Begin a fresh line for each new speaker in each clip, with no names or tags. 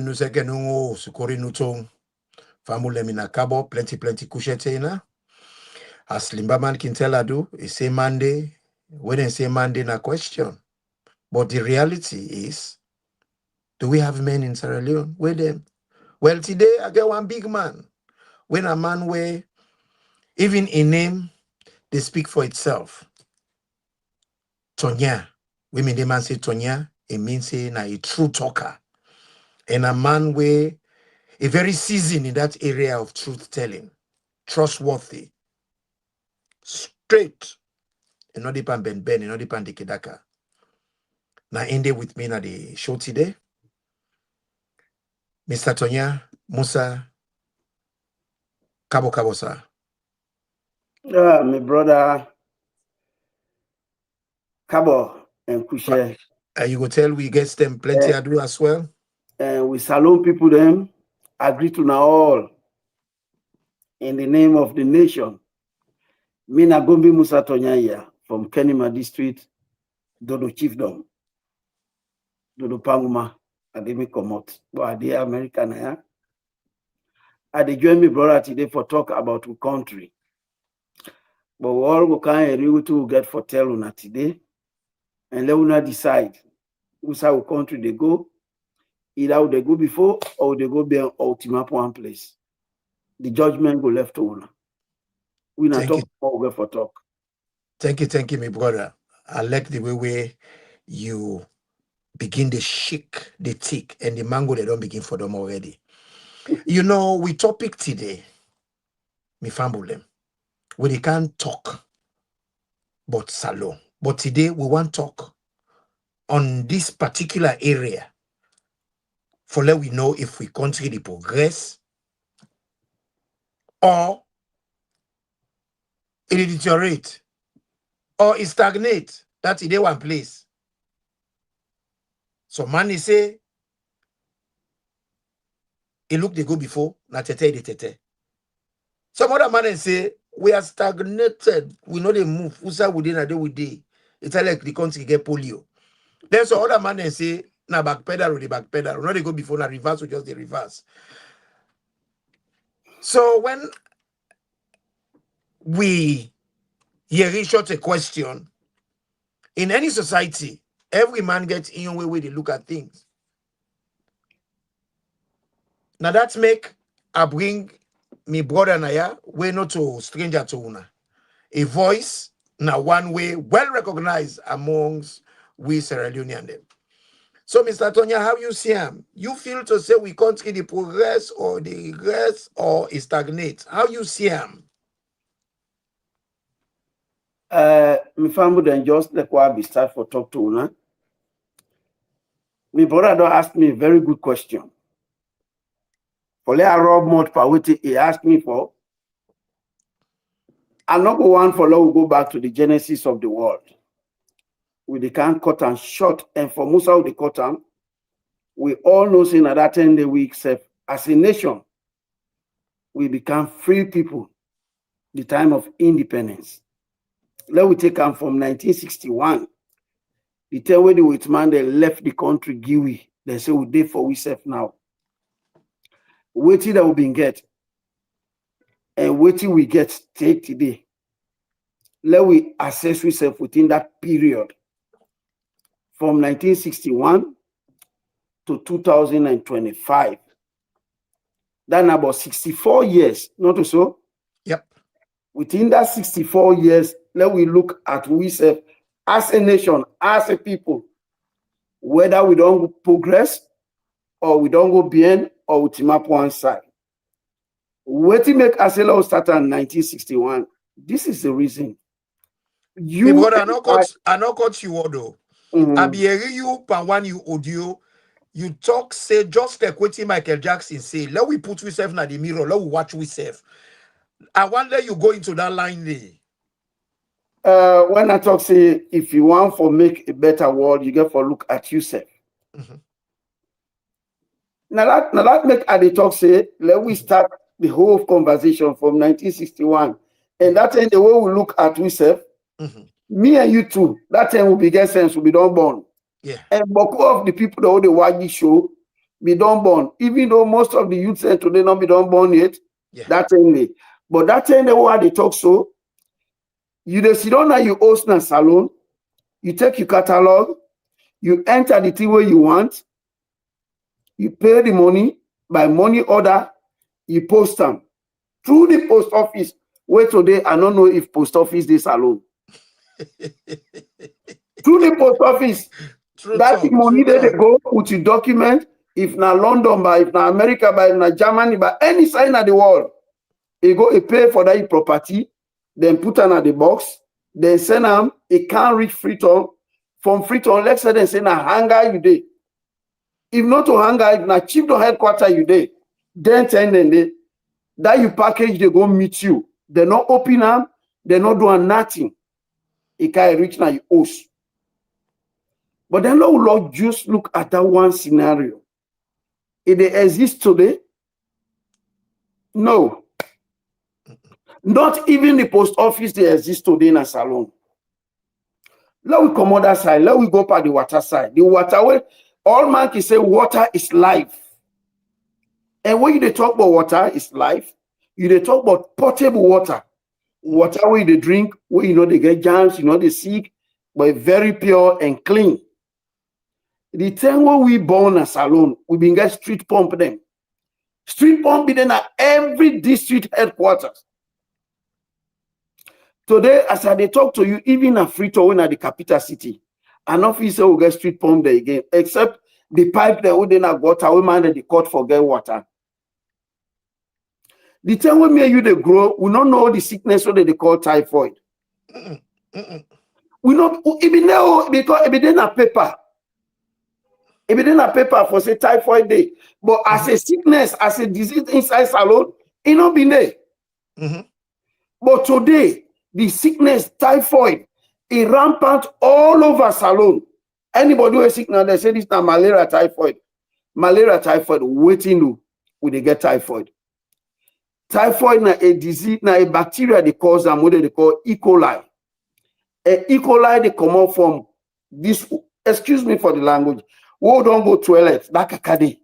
nous sekenungo sukori nutong famule mina kabo plenty kushete na as limbaman kintela do say Monday when they say Monday na question, but the reality is, do we have men in Sierra Leone with them? Well, today I get one big man when a man where even in name they speak for itself. Tonya, women the man say Tonya, it means say na a true talker, and a man where a very seasoned in that area of truth telling, trustworthy, straight, and not depend ben, and not depend dikidaka. Now end with me na the show today. Mr. Tonya Musa Kabo sir.
My brother Kabo and Kushe.
You go tell we get them plenty I do as well.
We salute people them, agree to now all in the name of the nation. Mina Gombi Musa Tonyaya from Kenima District, Dodo Chiefdom, Dodo Panguma, Ademi Komot, but the American here. I join me brother today for talk about the country. But we all go kind of to get for tell una today, and let una decide who's how country they go. Either they go before or they go beyond ultimate one place. The judgment go left to una. We not talk over for talk.
Thank you, my brother. I like the way you begin to shake the tick and the mango they don't begin for them already. You know, we topic today, me fumble them. We they can't talk but salon. But today we want to talk on this particular area for let we know if we continue to progress or it deteriorate or it stagnate. That's in one place. So man say it look they go before, na tete. Some other man say we are stagnated, we know they move. Usa within a day with day. It's like the country get polio. Then some other man say na backpedal or the backpedal. No, they go before na reverse or just the reverse. So when we hear short a question, in any society, every man gets in your way they look at things. Now that make I bring me brother Naya, we not to stranger to una. A voice now one way well recognized amongst we Sierra Leonean them. So Mr. Tonya, how you see him? You feel to say we can't see the progress or the regress or it stagnate? How you see him?
My family then just like why we start for talk to una. My brother don't ask me a very good question. For let rob more for what he asked me for. I'm not go one for we go back to the genesis of the world. We they can't cut and short, and for Musa of the cut and we all know in that 10-day week as a nation, we become free people, the time of independence. Let we take them from 1961. The time when the white man they left the country Giwi, they say we did for we self now. Waiting that we been get, and waiting we get take today. Let we assess ourselves within that period from 1961 to 2025. That's about 64 years, not so?
Yep.
Within that 64 years, let we look at ourselves as a nation, as a people, whether we don't progress or we don't go beyond or we team up one side. What make Aselo start in 1961? This is the reason.
You brother, I not got you audio. I be hearing you pan one you audio. You talk say just like what Michael Jackson say. Let we put ourselves in the mirror. Let we watch ourselves. I wonder you go into that line there.
When I talk say if you want for make a better world, you get for look at yourself. Now that make I talk say let we start the whole conversation from 1961, and that time the way we look at ourselves. Me and you too. That time will be get sense will be done born.
Yeah.
And beaucoup of the people that they watch this show, be done born, even though most of the youth say today not be done born yet.
Yeah.
That time but that time why they talk so, you dey sit down now, you host na salon, you take your catalog, you enter the thing where you want, you pay the money by money order, you post them through the post office. Where today I don't know if post office dey salon. Through the post office.
True
That
talk,
money
true
they
talk.
go with your document. If na London, by if na America, by if na Germany, by any sign of the world, you go pay for that property, then put on the box, then send them. It can't reach Freetown. From Freetown, let's say they say na hangar you dey. If not to hangar, if na chief to headquarter you dey, then tell them that you package they go meet you. They not open them, they not doing nothing. It can't reach now you host. But then Lord just look at that one scenario. It exists today? No. Not even the post office they exist today in a salon. Let we come on that side. Let we go by the water side. The water way, all man can say water is life. And when you talk about water is life, you talk about potable water. Water where they drink, where they get germs, they sick, but very pure and clean. The time when we born a salon, we been get street pump them. Street pump be then at every district headquarters. Today, as they talk to you, even a Freetown at the capital city, an officer will get street pump there again, except the pipe that we didn't have water, we man the court for get water. The time when me and you they grow, we don't know the sickness what they call typhoid. We not even know because it been a paper. It been a paper for say typhoid day, but as a sickness, as a disease inside salon, it not been there. But today, the sickness typhoid is rampant all over salon. Anybody who is sick now, they say this now malaria typhoid. Malaria typhoid, waiting to when they get typhoid. Typhoid na a disease, na a bacteria they cause them what they call E. coli. E. coli they come out from this, excuse me for the language. We don't go toilet, that kakade.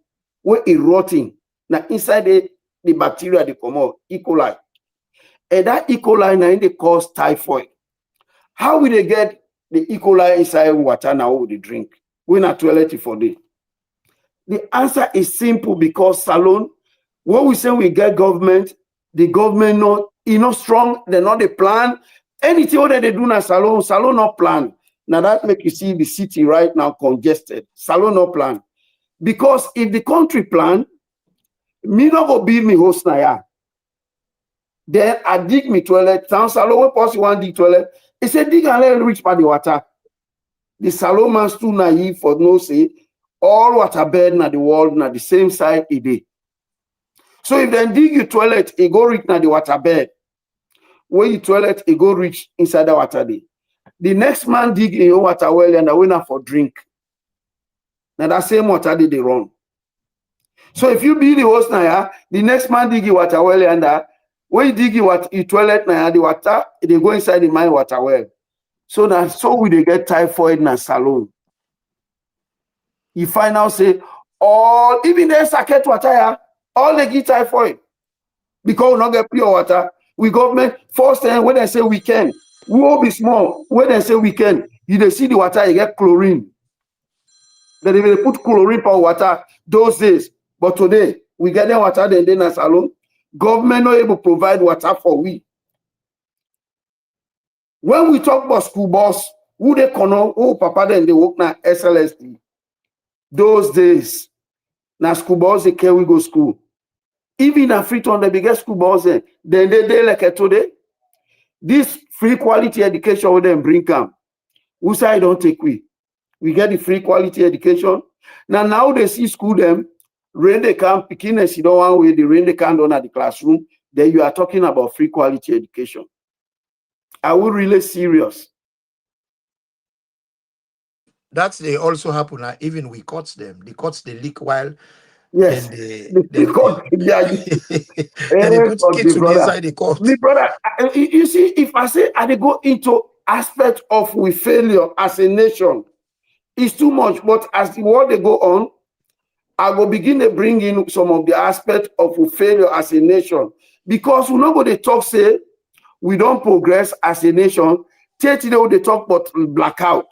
We're rotting. Now inside the bacteria they come out, E. coli. And that E. coli now they cause typhoid. How will they get the E. coli inside water now what they drink? We're not toilet for day. The answer is simple because salon, when we say we get government, the government not strong, they're not the plan. Anything what they do now, salon not plan. Now that make you see the city right now congested. Salon not plan. Because if the country plan, me not go be me host na ya. Then I dig me toilet. Town salon when possible one dig toilet. It said dig and let reach by the water. The salon man's too naive for no say all water bed na the world na the same side it is. So if they dig your toilet, it go reach na the water bed. When you toilet, it go reach inside the water day. The next man dig in your water well and the winner for drink. Now that same water they run. So if you be the host now, the next man dig your water well and when you dig your toilet now, the water they go inside the mine water well. So now so we they get typhoid in a salon. You find out say all even the circuit water, all they get typhoid because we not get pure water. We government first time when they say we can, we will be small. When they say we can, you see the water, you get chlorine. Then they put chlorine for water those days. But today we get the water then in a salon. Government not able to provide water for we. When we talk about school bus, who they call who papa then they work now SLSD. Those days, now school bus they care we go school. Even in Freetown, the biggest school bus then they like today. This free quality education with them bring come. Who say I don't take we? We get the free quality education. Now they see school them, rain they can picking and sit down one way, the rain they can down at the classroom. Then you are talking about free quality education. Are we really serious?
That's they also happen even we cut them. The cuts they leak while
Yes.
then they
and they
put kids to be inside the court.
The brother, you see, if I say I go into aspect of we failure as a nation, it's too much. But as the world they go on, I will begin to bring in some of the aspects of failure as a nation. Because we know what they talk say, we don't progress as a nation. Today they talk about blackout.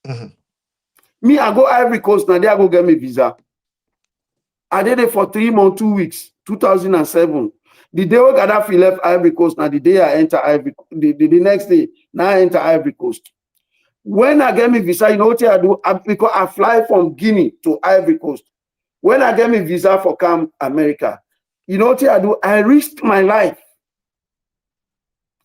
Mm-hmm.
Me, I go Ivory Coast, now they I go get me visa. I did it for 3 months, 2 weeks, 2007. The day Gaddafi left Ivory Coast, now the day I enter Ivory, the next day, now I enter Ivory Coast. When I get me visa, you know what I do? Because I fly from Guinea to Ivory Coast. When I get me visa for Camp America, you know what I do? I risked my life.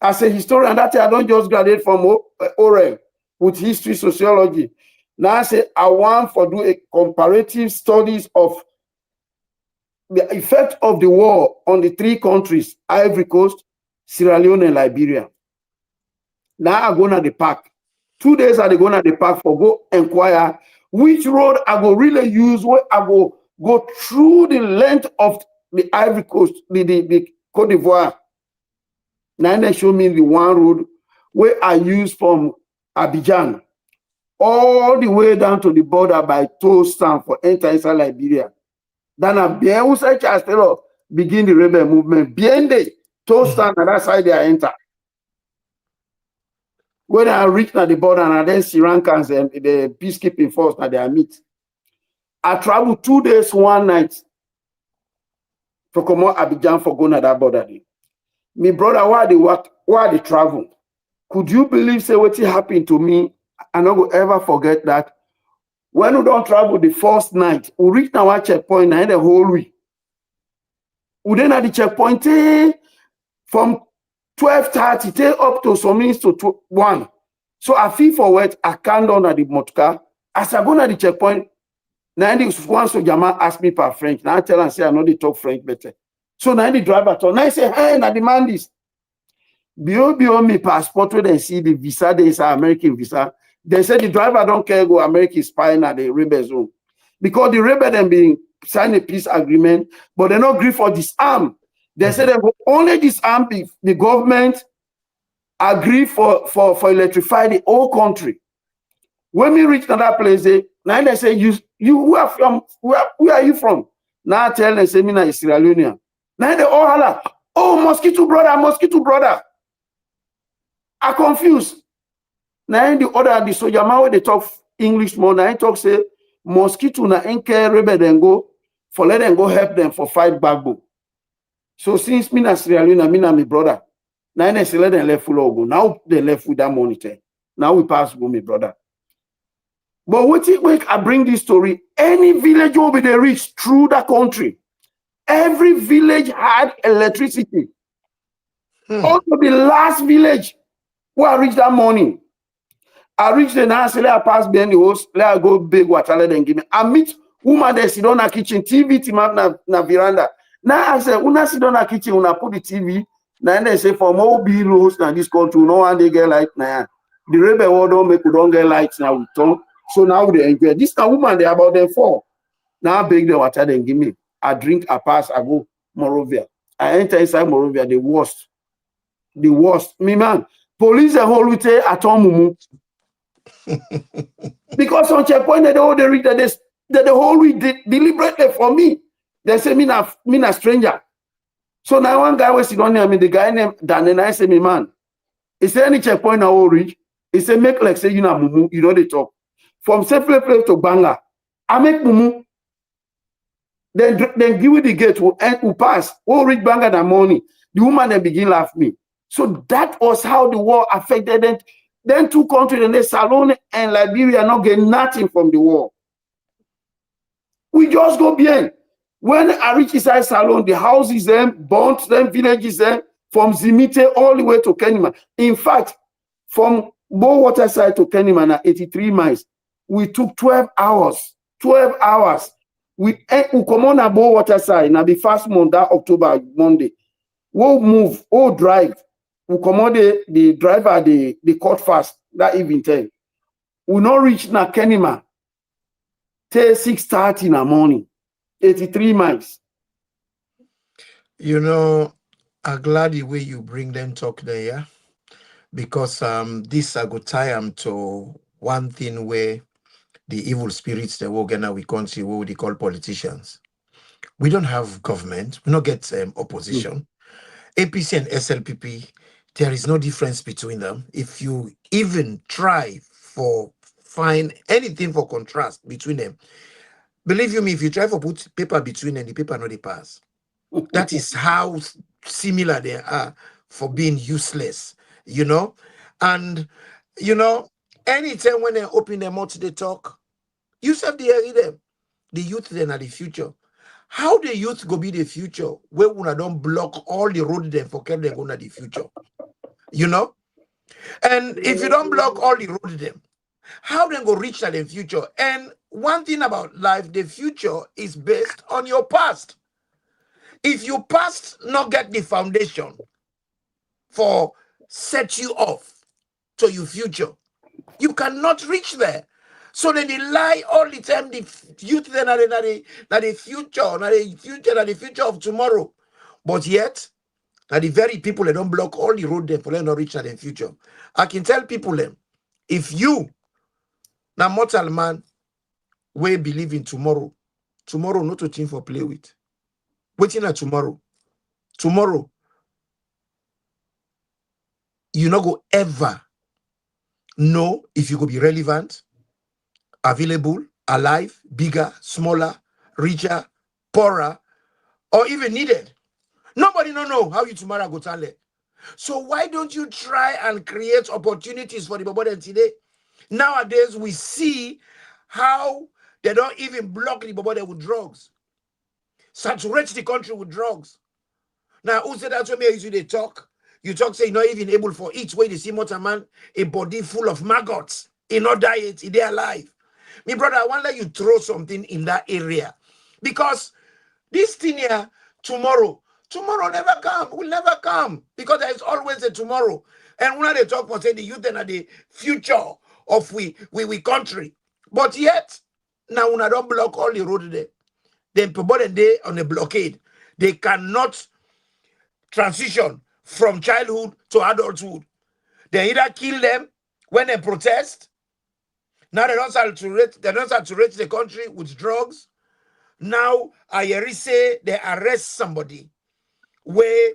As a historian, that I don't just graduate from Orel with history, sociology. Now I say I want to do a comparative studies of the effect of the war on the 3 countries, Ivory Coast, Sierra Leone, and Liberia. Now I go to the park. 2 days I go to the park for go inquire which road I go really use, where I go through the length of the Ivory Coast, the Cote d'Ivoire. Now they show me the one road where I use from Abidjan all the way down to the border by Toastan for enter inside Liberia. Then I begin the rebel movement. Biende, Toastan, and that side they enter. When I reach at the border, and then Sri Lankans and the peacekeeping force that they meet. I travel 2 days, 1 night for come out Abidjan for going to that border. Me brother, why they travel? Could you believe say what happened to me? I not go ever forget that. When we don't travel the first night, we reach our checkpoint and the whole week. We then at the checkpoint from 12:30 up to some minutes to 1. So I feel forward, I can't down at the motorcar. As I go to the checkpoint, now one soldier man ask me per French. Now I tell and say I know they talk French better. So now the driver told, now I say, hey, now demand this. Bio me passport where they see the visa, there is an American visa. They say the driver don't care go American spying at the rebel zone. Because the rebel then being sign a peace agreement, but they not agree for disarm. They say they will only disarm if the government agree for electrify the whole country. When we reach another place, now they say, you who are from, where are you from? Now I tell them, say, me na Sierra Leone. Now they all holler, oh, mosquito brother. I confused. Now the other, the soldier man where they talk English more, now he talk say, mosquito na enke rebel then go, for let them go help them for fight backbone. So since me na Sierra Leone, me na my brother. Now they say let them left full go. Now they left with that monitor. Now we pass go, my brother. But what I bring this story, any village will be the reach through the country. Every village had electricity. Also the last village where I reached that morning. I reached the house, let I pass behind the house, let I go big water, let them give me. I meet woman that sit on the kitchen, TV team up na veranda. Now I say, una sit on the kitchen, una put the TV. Now they say for more be rules in this country, no one they get light now. The rebel world don't make we don't get lights now we turn. So now they enjoy. This kind of woman they about them 4. Now I beg the water, then give me. I drink, I pass, I go Morovia. I enter inside Morovia, the worst. The worst. Me man, police the whole with at home. Because on checkpoint they read that the whole week deliberately for me. They say me na stranger. So now one guy was sitting on there, I mean the guy named Dan, and I say me man, is there any checkpoint now reach? He say make like say you know mumu, you know they talk. From Sefle Place to Banga, I make mumu. Then give you the gate, who pass, who reach Banga that morning. The woman then begin laugh me. So that was how the war affected them. Then 2 countries, and they Salone and Liberia not get nothing from the war. We just go behind. When I reach inside Salone, the houses them, burnt them, villages them, from Zimite all the way to Kenima. In fact, from Bowater side to Kenima, na 83 miles, we took 12 hours. 12 hours. We come on a Bowater side, now the first month, that October, Monday. We'll move, we'll drive. We come on the driver, the cut fast, that evening time. We not reach na Kenima till 6:30 in the morning. 83 miles.
You know, I'm glad the way you bring them talk there, yeah? Because this I go tie them to one thing where the evil spirits that work in our country, what they call politicians. We don't have government. We don't get opposition. APC and SLPP, there is no difference between them. If you even try for find anything for contrast between them, believe you me, if you try for put paper between them, the paper not they pass. That is how similar they are for being useless, you know. And you know, anytime when they open their mouth, they talk. You said they hear them. The youth then are the future. How the youth go be the future? Where we don't block all the road them for them go to the future, you know. And if you don't block all the road them, how then go reach that in future? And one thing about life, the future is based on your past. If you past not get the foundation for set you off to your future, you cannot reach there. So then they lie all the time. The youth then are the future of tomorrow. But yet, the very people that don't block all the road there for them not reach that in future. I can tell people them, if you now mortal man we believe in tomorrow not a thing for play with. Waiting at tomorrow. Tomorrow, you not go ever know if you go be relevant, available, alive, bigger, smaller, richer, poorer, or even needed. Nobody don't know how you tomorrow go tell it. So why don't you try and create opportunities for the body today? Nowadays, we see how they don't even block the body with drugs. Saturate the country with drugs. Now, who said that's what me they talk? You talk, say, you're not even able for each way they see motor man, a body full of maggots. In no diet, in their life. Me brother, I want to let you throw something in that area. Because this thing here, tomorrow never come, will never come. Because there is always a tomorrow. And when they talk for say the youth and the future of we country. But yet, now when I don't block all the road there, then people they on a blockade, they cannot transition from childhood to adulthood. They either kill them when they protest. Now they don't saturate the country with drugs. Now I say they arrest somebody where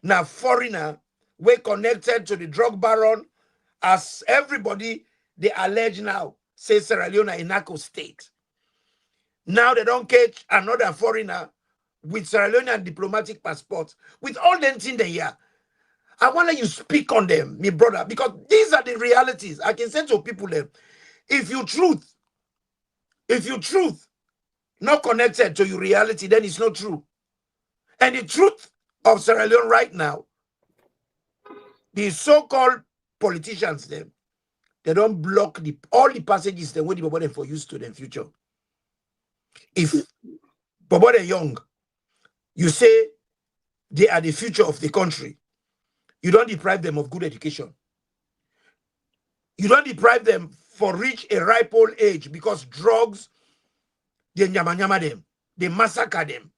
now foreigner were connected to the drug baron, as everybody they allege now say Sierra Leone in narco state. Now they don't catch another foreigner with Sierra Leonean diplomatic passport with all them things they here. I want you speak on them, me brother, because these are the realities. I can say to people them, if you truth not connected to your reality, then it's not true. And the truth of Sierra Leone right now, the so-called politicians them, they don't block all the passages they want the for use to the future. If Bobo they young, you say they are the future of the country, you don't deprive them of good education. You don't deprive them for reach a ripe old age because drugs, they nyama them, they massacre them.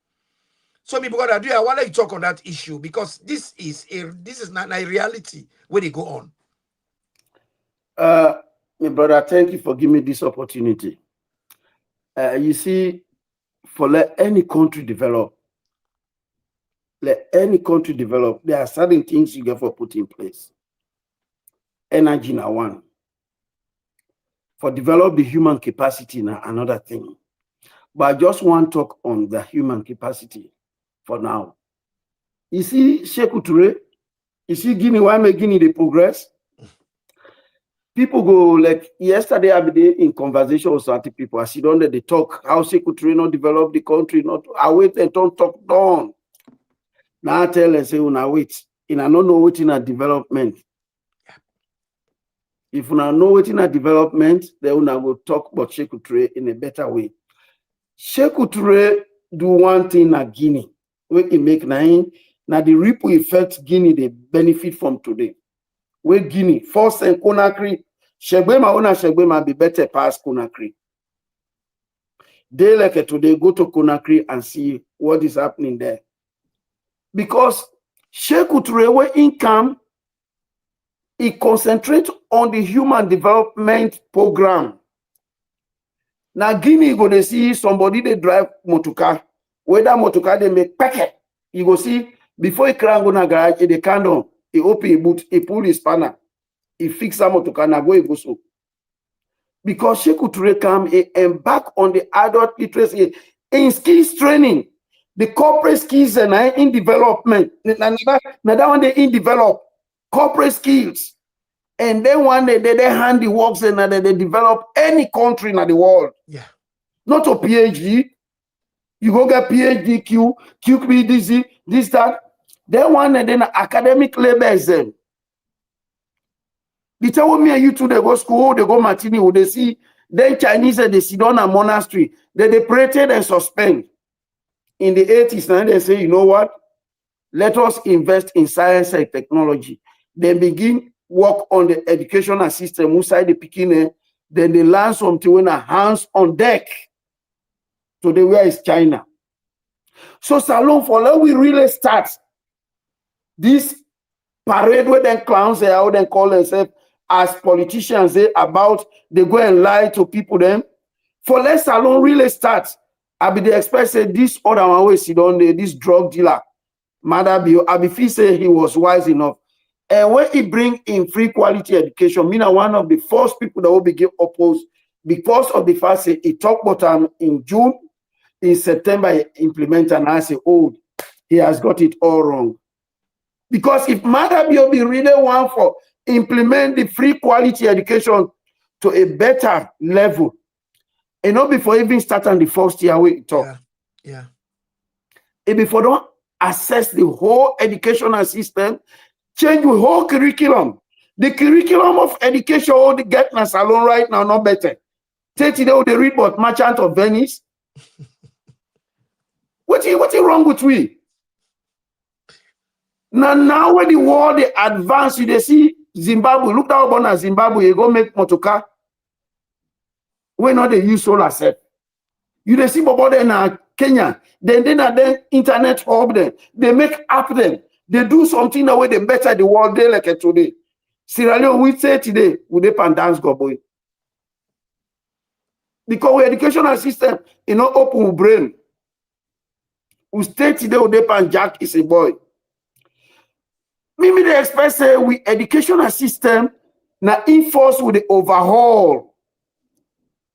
So me because I want to talk on that issue because this is not a reality where they go on.
My brother, thank you for giving me this opportunity. You see, for let any country develop, there are certain things you get for put in place. Energy now one. For develop the human capacity now another thing. But I just want to talk on the human capacity for now. You see, Sekou Touré, you see Guinea, why make Guinea the progress? People go like yesterday I be in conversation with certain people. I see don't they talk how Sekou Touré not develop the country, not I wait and don't talk down. Now I tell and say, una wait. And I don't know what in a development. If you know what in a development, then una go talk about Sekou Touré in a better way. Sekou Touré do one thing at Guinea. Where he make now the ripple effect Guinea they benefit from today. Where Guinea, first and Conakry, Shegbema be better past Conakry. They like today go to Conakry and see what is happening there. Because Sekou Touré where income, he concentrates on the human development program. Now Guinea go they see somebody they drive motocar. Whether motocar they make packet. You go see before he can go na garage, they can down. He open a boot, he pull his spanner, he fix a motocar, na go he go so. Because she could come embark on the adult literacy in skills training. The corporate skills and in development. Now that one they in develop corporate skills. And then one day they hand the works and they develop any country in the world.
Yeah.
Not a PhD. You go get PhD, QPDZ, this, that. Then one and then academic labels them. They tell me and you two, they go school, they go Martini, they see, then Chinese, they sit down a monastery. They prayed and suspend. In the 80s, now they say, you know what? Let us invest in science and technology. Then begin work on the educational system inside the Peking. Then they learn something when a hands on deck. Today, where is China? So, Salon, for let we really start this parade where then clowns, they how they call themselves as politicians, about they go and lie to people them. For let Salon really start, I be the expect say this other one way sit on there, this drug dealer, Mother I be feel say he was wise enough. And when he bring in free quality education, me now one of the first people that will begin oppose because of the fact that he talked about him in June, in September he implement, and I say, oh, he has got it all wrong. Because if Mother be really want for implement the free quality education to a better level, and not before even starting the first year we talk.
Yeah.
And before don't assess the whole educational system, change the whole curriculum. The curriculum of education, all the get na Salon right now, not better. Take today, they read about Merchant of Venice. What's wrong with we? Now when the world they advance, you they see Zimbabwe. Look down upon Zimbabwe, you go make motocar. We not they use solar cell. You they see about in Kenya. Then internet hub them. They make app them. They do something the way they better the world day like today. Sierra Leone, we say today, we depend dance go boy. Because we educational system, open brain. We stay today, we depend Jack is a boy. Maybe they expect say we educational system now enforce with the overhaul.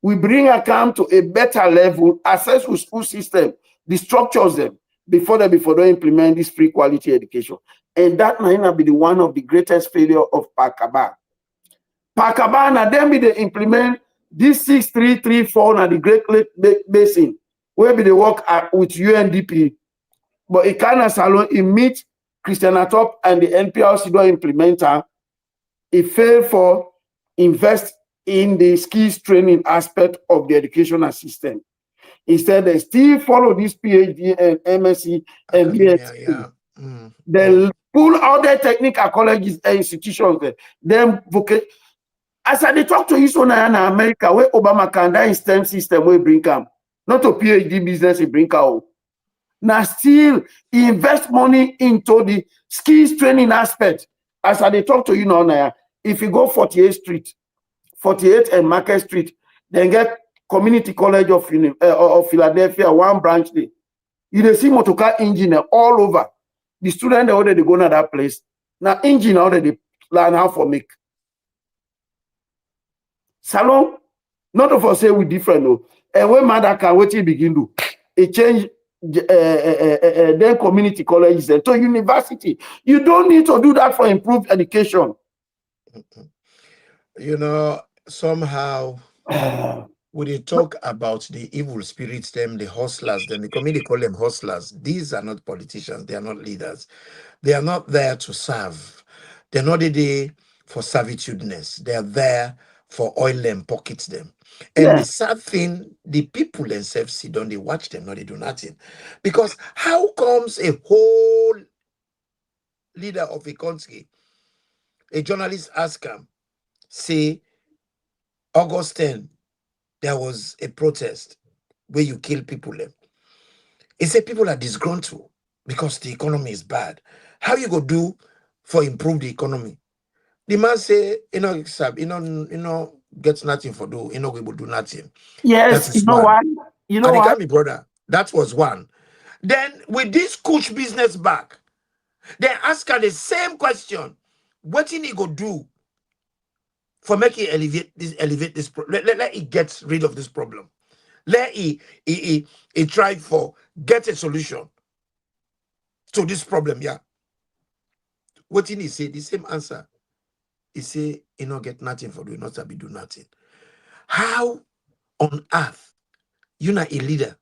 We bring account to a better level, access with school system, the structures them before they implement this free quality education. And that might be the one of the greatest failure of Pakaba. Pakaba now then be they implement this 6334 now the Great Lake Basin, where be they work with UNDP. But it kind of Salon, it meet Christian Atop and the NPRC don't implementer. It failed for invest in the skills training aspect of the educational system. Instead, they still follow this PhD and MSc and BSc.
Yeah.
They pull out their technical colleges and institutions there. Then as I talk to you so now in America, where Obama can that STEM system will bring come, not a PhD business he bring out. Now still invest money into the skills training aspect. As I talk to you now, if you go 48th Street, 48th and Market Street, then get Community College of Philadelphia, one branch there. You see motorcar engineer all over. The students already go to that place. Now engineer already learn how to make. Salon, not of us say we different though. And when Mother can wait till begin do, it change then community colleges to university. You don't need to do that for improved education.
Somehow when they talk about the evil spirits, them, the hustlers, them, the community call them hustlers. These are not politicians, they are not leaders. They are not there to serve. They're not there for servitudeness. They are there for oil and pockets them. And the sad thing, the people themselves sit down, they watch them, no, they do nothing. Because how comes a whole leader of a country, a journalist ask him, say, August 10, there was a protest where you kill people. He said people are disgruntled because the economy is bad. How you go do for improve the economy? The man say, get nothing for do, you know, we will do nothing. That
Yes, you
is
know
one.
why? You know
And it
why?
can be brother. That was one. Then with this coach business back, they ask her the same question. What he go do for make it elevate this let it get rid of this problem. Let it try for get a solution to this problem. Yeah. What he say, the same answer. He say, you know, get nothing for doing, not to be do nothing. How on earth you not a leader?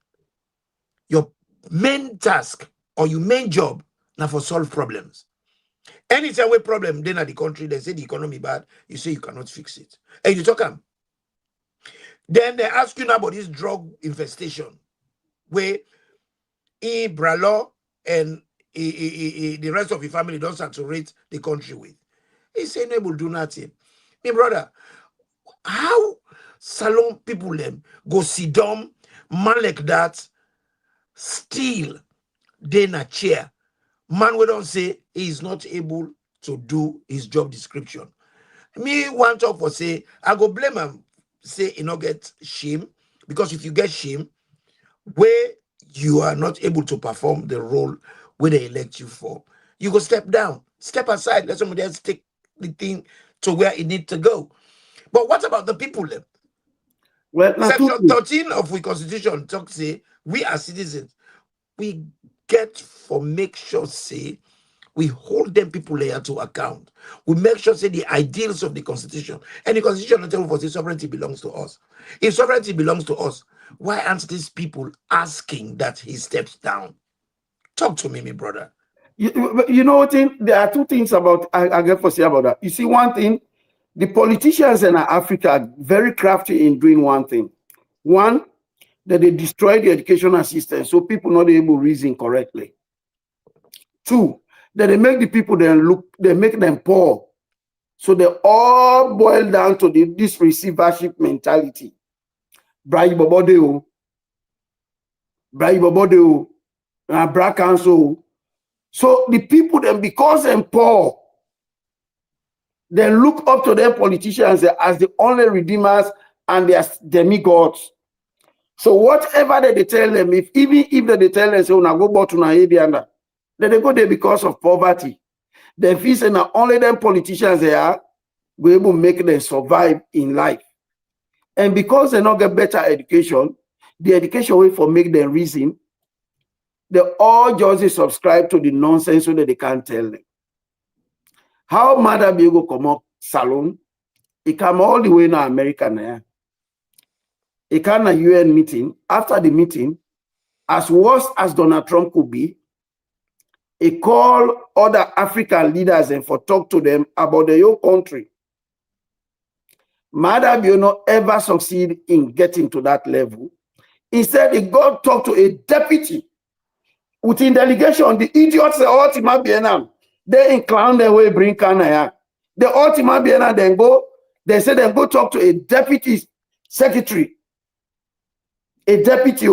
Your main task or your main job now for solve problems. Anytime we problem, then at the country, they say the economy bad, you say you cannot fix it. And you talk them. Then they ask you now about this drug infestation, where Bralo and the rest of the family don't saturate the country with. He say no will do nothing. My brother, how salon people them go sit down, man like that, still they in a chair. Man we don't say he is not able to do his job description. Me one talk for say, I go blame him, say he not get shame, because if you get shame, where you are not able to perform the role where they elect you for, you go step down, step aside, let somebody else take the thing to where it need to go. But what about the people then?
Well, now two
Section
things.
13 of the constitution talk say we as citizens, we get for make sure say we hold them people here to account. We make sure say the ideals of the constitution, and the constitution not tell us say sovereignty belongs to us. If sovereignty belongs to us, why aren't these people asking that he steps down? Talk to me, my brother.
You know what thing? There are two things about I get for say about that. You see, one thing, the politicians in Africa are very crafty in doing one thing. One, that they destroy the educational system so people not able to reason correctly. Two, that they make the people they make them poor. So they all boil down to this receivership mentality. Bribe Bobodeo, Bribe Bobodeo, Bra Council. So the people then, because they're poor, they look up to their politicians as the only redeemers and they are demigods. So whatever they tell them, even if they tell them, say, go back to Nigeria, then they go there because of poverty. They feel say now only them politicians they are will able to make them survive in life. And because they not get better education, the education way for make them reason, they all just subscribe to the nonsense so that they can't tell them. How Mother be able to come up salon? It come all the way now America now. It come a UN meeting. After the meeting, as worse as Donald Trump could be, he call other African leaders and for talk to them about their own country. Mother be not ever succeed in getting to that level. Instead, he go talk to a deputy within delegation. The idiots say ultimate BNM. They incline their way bring Canada. The ultimate BNM then go. They say they go talk to a deputy secretary, a deputy.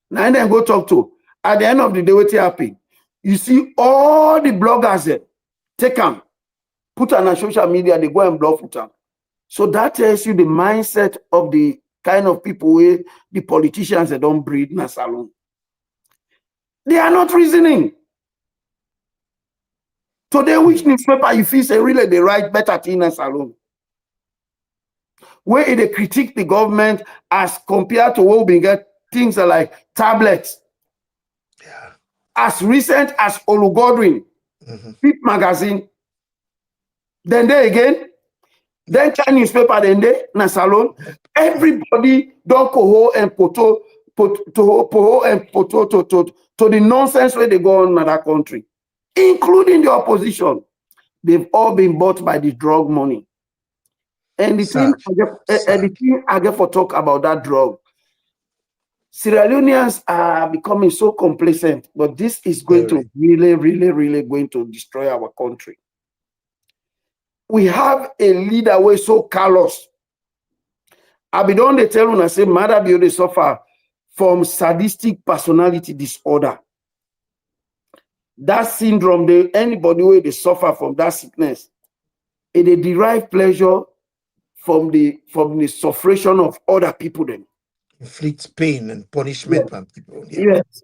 Now then go talk to. At the end of the day, what happen? You see all the bloggers take them, put on social media. They go and blog with them. So that tells you the mindset of the kind of people where the politicians they don't breed in a salon. They are not reasoning. Today, which newspaper you feel say really they write better thing in a salon? Where they critique the government as compared to what we get things like tablets.
Yeah.
As recent as Olu Godwin, Pip magazine. Then they again, then Chinese newspaper, then they na salon. Everybody don't go and poto to the nonsense where they go on in that country, including the opposition. They've all been bought by the drug money. And the thing I get for talk about that drug, Sierra Leoneans are becoming so complacent, but this is going to really going to destroy our country. We have a leader who is so callous. I be done they tell you, I say, Mother be they suffer from sadistic personality disorder. That syndrome, anybody where they suffer from that sickness, they derive pleasure from the suffering of other people then.
Inflicts pain and punishment
Yes.
on people. Yeah.
Yes.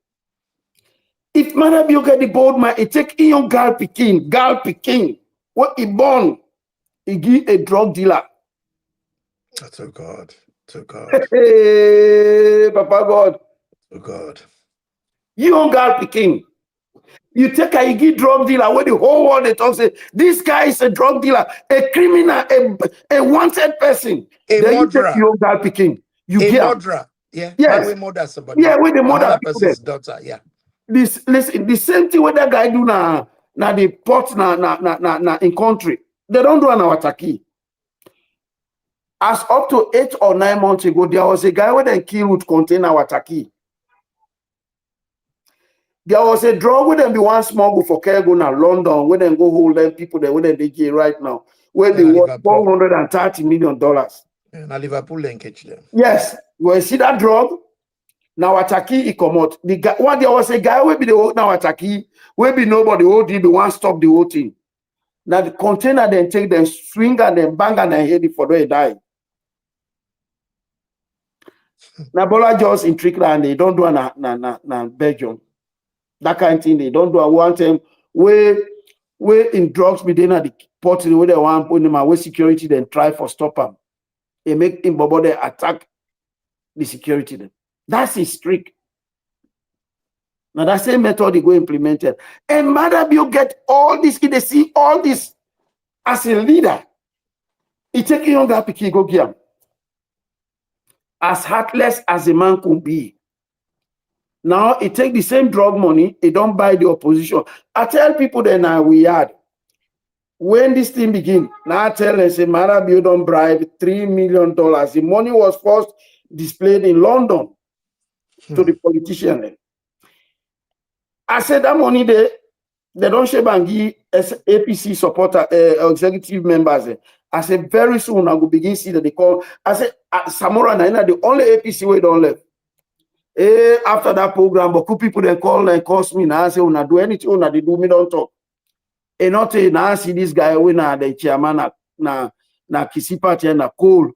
If Marabio get the bold man, it take in your girl picking. What he born, he give a drug dealer.
To God. To God.
Hey, Papa God.
To God.
You girl picking. You take a give drug dealer where the whole world they talk say this guy is a drug dealer, a criminal, a wanted person.
A
Then you take
murderer.
your girl picking. You
A
give him.
murderer. Yeah. Man
Yes.
will murder somebody.
Yeah, with the mother
Another
people there.
person's daughter. Yeah.
This listen, the same thing what that guy do na the port na in country. They don't do an our Turkey. As up to 8 or 9 months ago, there was a guy where they killed with container our Turkey. There was a drug where them be one smuggle for Kergo na London, where them go hold them people there, where they get right now, where they worth $430 million.
And Liverpool then catch them.
Yes, you see that drug? Now Ataki he come out. The guy, what there was a guy will be the old now Ataki, will be nobody hold him, the one stop the whole thing. Now the container then take them swing and then bang and then hit it for they die. Now Bola just in Trickler and they don't do na Belgium. That kind of thing they don't do a one time where in drugs be then at the port where they want put them away security then try for stop them. They make him bobo they attack the security then. That's his trick. Now that same method they go implemented. And Madam, you get all this, they see all this as a leader. He take a younger piki go give him. As heartless as a man could be. Now he take the same drug money, he don't buy the opposition. I tell people that now we had. When this thing begin, now I tell them, say, Madam, you don't bribe $3 million. The money was first displayed in London to the politician. I said that money they don't share and give APC supporter executive members. I said very soon I will begin see that they call. I said Samora Naina the only APC we don't left. After that program, but people they call and cost me now. I say una do anything una they do me don't talk. And not now see this guy when the chairman na Kisi party na cool.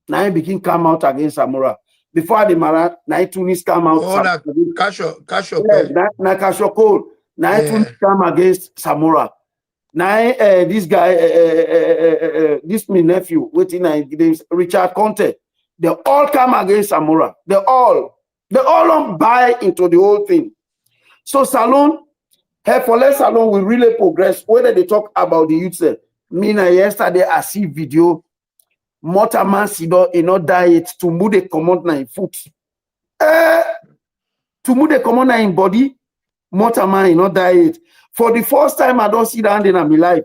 Now he begin come out against Samora. Before the Mara, now Tunis come out.
Oh, Kasho
na Kasho Cole. Now Tunis come against Samora. Now this guy, this my nephew, waiting Richard Conte. They all come against Samora. They all don't buy into the whole thing. So Salon, for less Salon will really progress. Whether they talk about the youth, me na yesterday I see video. Motorman Sido in no diet to move the command na in foot. To move the command na in body, Motorman in no diet. For the first time I don't see that in my life.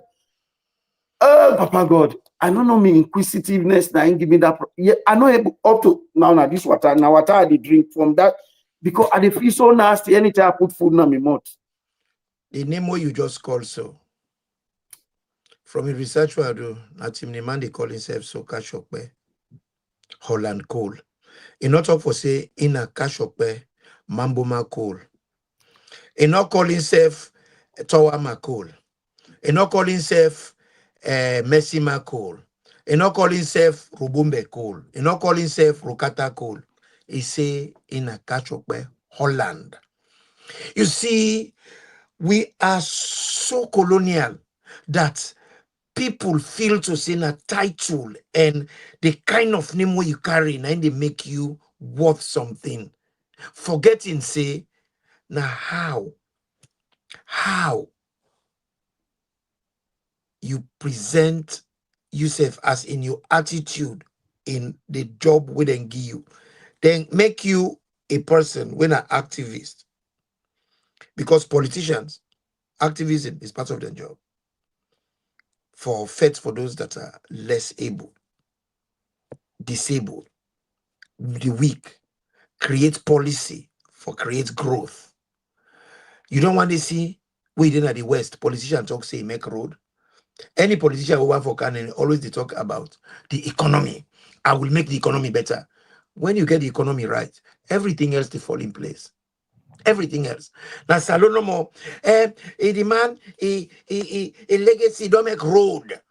Papa God, I don't know me inquisitiveness na give me that. Yeah, I know able up to now this water. Now water I drink from that because I feel so nasty anytime I put food in my mouth.
The name what you just called so. From the research I do, Natim Niman they call himself so Kashokpe, Holland Cole. He not talk for say in a Kashokpe, Mamboma Cole. He not call himself Tawama Cole. He not call himself Messima Cole. He not call himself Rubumbe Cole. He not call himself Rukata Cole. He say in a Kashokpe, Holland. You see, we are so colonial that people feel to say a title and the kind of name where you carry and they make you worth something. Forgetting say, now how you present yourself as in your attitude in the job we then give you, then make you a person when an activist. Because politicians, activism is part of their job. For those that are less able, disabled, the weak, create policy for create growth. You don't want to see within at the West, politicians talk say make road. Any politician who want for Canada always they talk about the economy. I will make the economy better. When you get the economy right, everything else to fall in place. Everything else. Now Salon no more. A demand a legacy don't make road.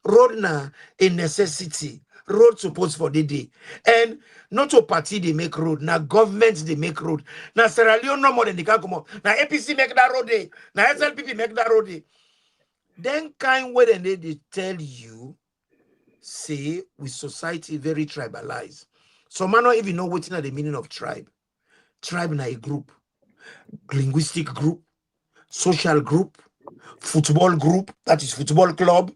Road na a necessity. Road supposed for the day. And not to party they make road. Now government they make road. Now Sierra Leone no more than they can come up. Now APC make that road day. Now SLPP make that road day. Then kind way then they tell you, say with society very tribalized. Some man not even know what is the meaning of tribe. Tribe na a group, linguistic group, social group, football group, that is football club,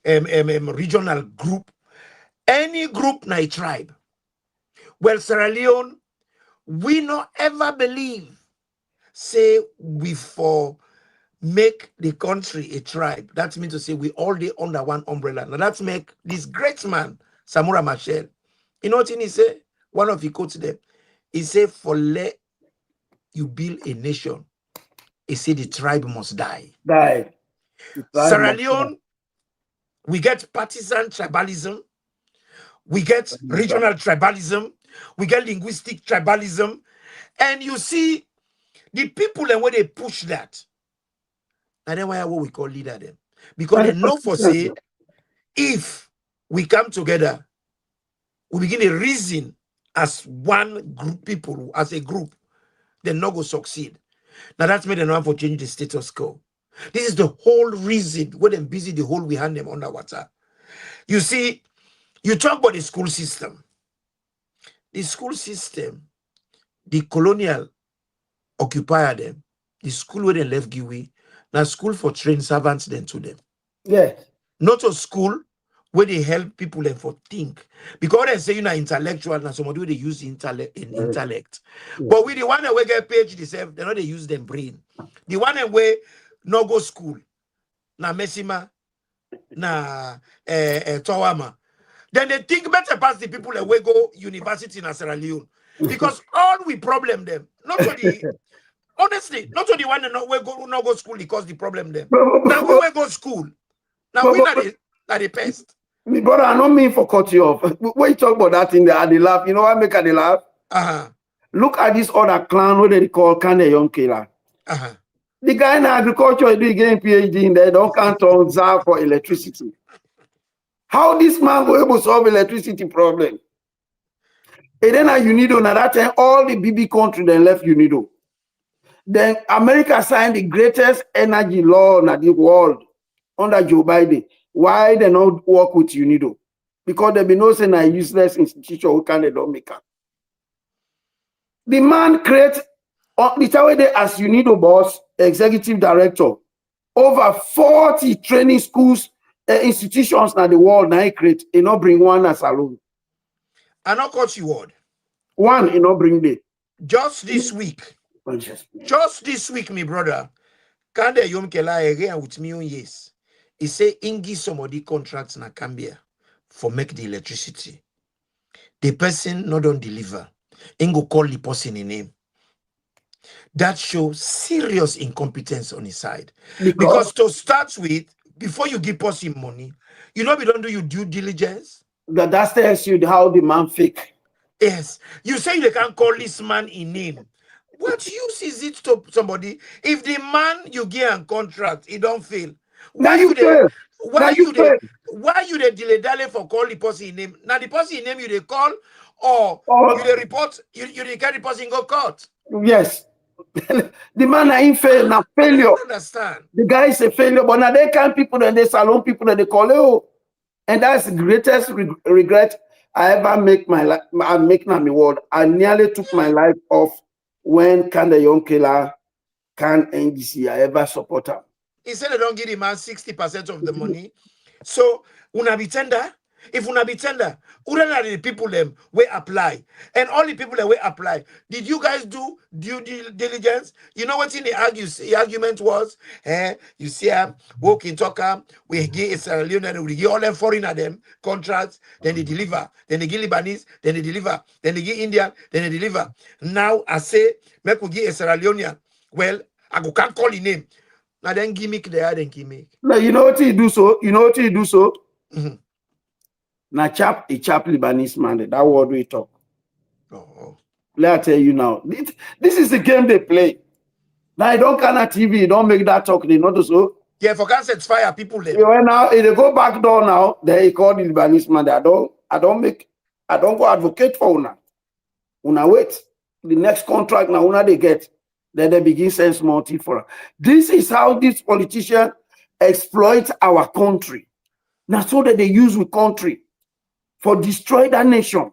regional group, any group na a tribe. Well, Sierra Leone, we not ever believe, say we for make the country a tribe. That means to say we all day under one umbrella. Now that's make this great man, Samura Machel. You know what he say? One of he quotes them. He said, for let you build a nation, he said the tribe must die.
Die.
Sierra Leone, we get partisan tribalism, we get regional tribalism, we get linguistic tribalism, and you see the people and when they push that, and then why what we call leader them. Because they know for say, if we come together, we begin to reason as one group people, as a group, then not go succeed. Now that's made them want for change the status quo. This is the whole reason when them busy the whole we hand them underwater. You see, you talk about the school system. The school system, the colonial occupier them, the school where they left Giwi, now school for trained servants then to them.
Yeah.
Not a school where they help people and for think. Because they say you know intellectual, now somebody where they use intellect in intellect. Yeah. But with the one that we get PhD themselves, they know they use them brain. The one that way no go school, na Messima, na Tawama. Then they think better past the people that we go university in Sierra Leone. Because all we problem them, not to the honestly, not to the one that not go school because the problem them. Now we will go school. Now we not the pest.
Me brother, I don't mean for cut you off. When you talk about that thing, they laugh. You know what make they laugh? Look at this other clan where they call Kande Young Killer. The guy in agriculture is getting PhD in there. Don't count on ZAR for electricity. How this man go able to solve electricity problem? And then at UNIDO, now that time all the BB country then left UNIDO. Then America signed the greatest energy law in the world under Joe Biden. Why they not work with UNIDO? Because they be no saying a useless institution who can they don't make up. The man create the time they as UNIDO boss, executive director, over 40 training schools, institutions in the world now he create. He not bring one as alone.
I not cut you word.
One, he not bring the.
Just this week. Just this week, my brother. Kande Yom Kela again with me on yes. He say Ingi somebody contracts na Cambia for make the electricity. The person not don't deliver. Ingo call the person in name. That shows serious incompetence on his side. Because to start with, before you give person money, you know we don't do your due diligence.
That tells you how the man fake.
Yes. You say they can call this man in name. What use is it to somebody if the man you give a contract, he don't fail? Why you there? Why you the delay for call the person in name? Now the person in name you they call or you they report you they carry the person go court.
Yes. The man in fail now failure.
I don't understand.
The guy is a failure, but now they can't people and they salon people that they call you. And that's the greatest regret I ever make my life. I make my word. I nearly took my life off when Kande Young Killer can NGC I ever support him.
He said they don't give the man 60% of the money. So una be tender. If una be tender, who are the people them will apply? And all the people that will apply. Did you guys do due diligence? You know what in the argument was? You see walking talker, we give Sierra Leone, we give all them foreigner them contracts, then they deliver, then they give Lebanese, then they deliver, then they give Indian, then they deliver. Now I say, make we give Sierra Leone. Well, I go can't call the name. Now then gimmick there, then gimmick.
Now you know what he do so? You know what he do so? Now a chap Lebanese man, that word we talk. Let I tell you now. This is the game they play. Now you don't can TV, you don't make that talk, they not so.
Yeah, for cancer fire people them.
You now if they go back door now, then he called the Lebanese man. I don't go advocate for una. Una wait. The next contract now una they get. Then they begin send small tea for her. This is how these politicians exploit our country. Now so that they use with country for destroy that nation.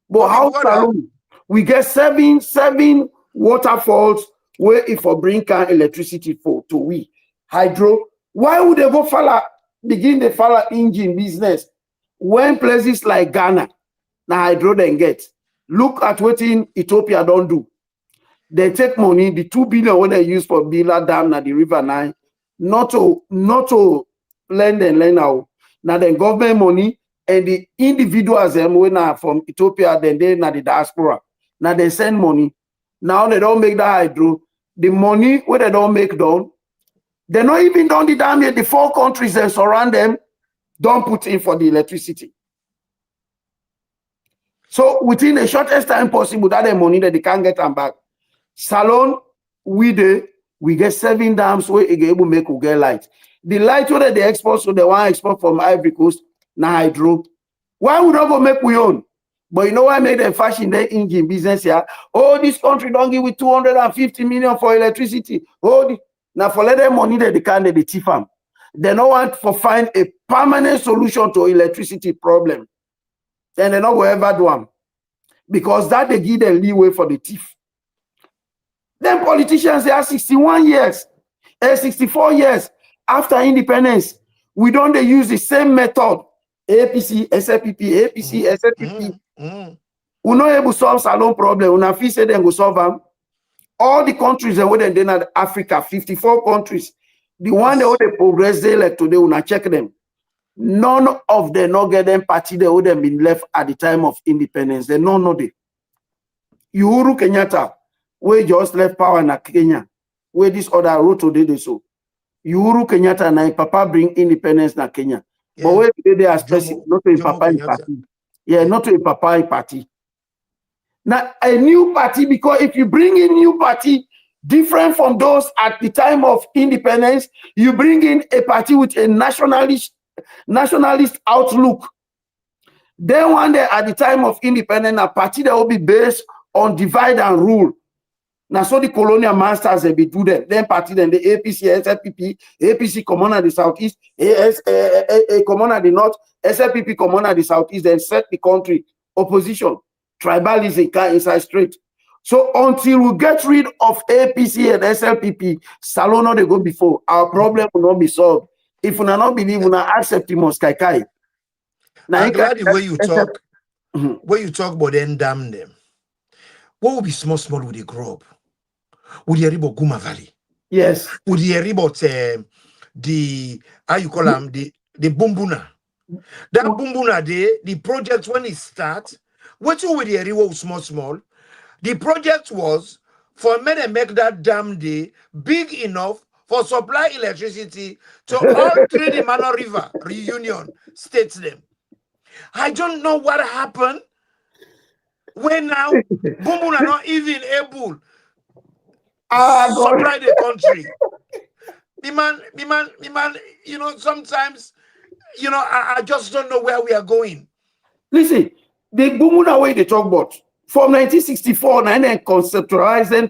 But how Salone, we get seven waterfalls where if for bring can electricity for to we hydro. Why would they go begin the follow engine business when places like Ghana now hydro then get? Look at what in Ethiopia don't do. They take money, the 2 billion when they use for Bila Dam na the River Nile, not to lend and lend out. Now the government money and the individuals when are from Ethiopia, then they na the diaspora. Now they send money. Now they don't make that hydro. The money where they don't make down, they not even done the dam yet. The 4 countries that surround them don't put in for the electricity. So within the shortest time possible, that the money that they can't get them back. Salone, we get 7 dams where it able make we get light. The light where they export, so they want to export from Ivory Coast, na hydro. Why would not go make we own? But you know why make them fashion their engine business here? Oh, this country don't give with 250 million for electricity. Oh, now for let them money that they can, they thief them. They don't want to find a permanent solution to electricity problem. Then they not go ever do them. Because that they give them leeway for the thief. Then politicians, they are 61 years, 64 years after independence. We don't they use the same method. APC, SLPP, APC, SLPP. We not able to solve Salone problem. We not feel say them go solve them. All the countries that were in Africa, 54 countries, the one that they progress they like today, we not check them. None of them not get them party that would have been left at the time of independence. They don't know they. Uhuru Kenyatta, we just left power in Kenya, where this other road today they so. Uhuru Kenyatta and Papa bring independence in Kenya. Yeah. But where they are specific, not to a Papa in party. Yeah, not to a Papa in party. Now a new party, because if you bring in new party different from those at the time of independence, you bring in a party with a nationalist outlook. Then one day at the time of independence, a party that will be based on divide and rule. Now, so the colonial masters they be do them. Then party then the APC, SLPP, APC common at the southeast, common at the north, SLPP common at the southeast, then set the country opposition. Tribalism inside straight. So until we get rid of APC and SLPP, Salone they go before. Our problem will not be solved. If we not believe, we not accept him as Kaikai.
I'm glad the way you talk, when you talk about them, damn them. What would be small with the grow up? Would you hear about Guma Valley?
Yes.
Would you hear about the how you call them the Bumbuna? That Bumbuna day, the project when it starts, what you would hear about small? The project was for men to make that dam day big enough for supply electricity to all 3 the Mano River reunion states them. I don't know what happened when now Bumbuna are not even able supply the country. The man, you know, sometimes, you know, I just don't know where we are going.
Listen, the Bumbuna way they talk about from 1964, and then conceptualized them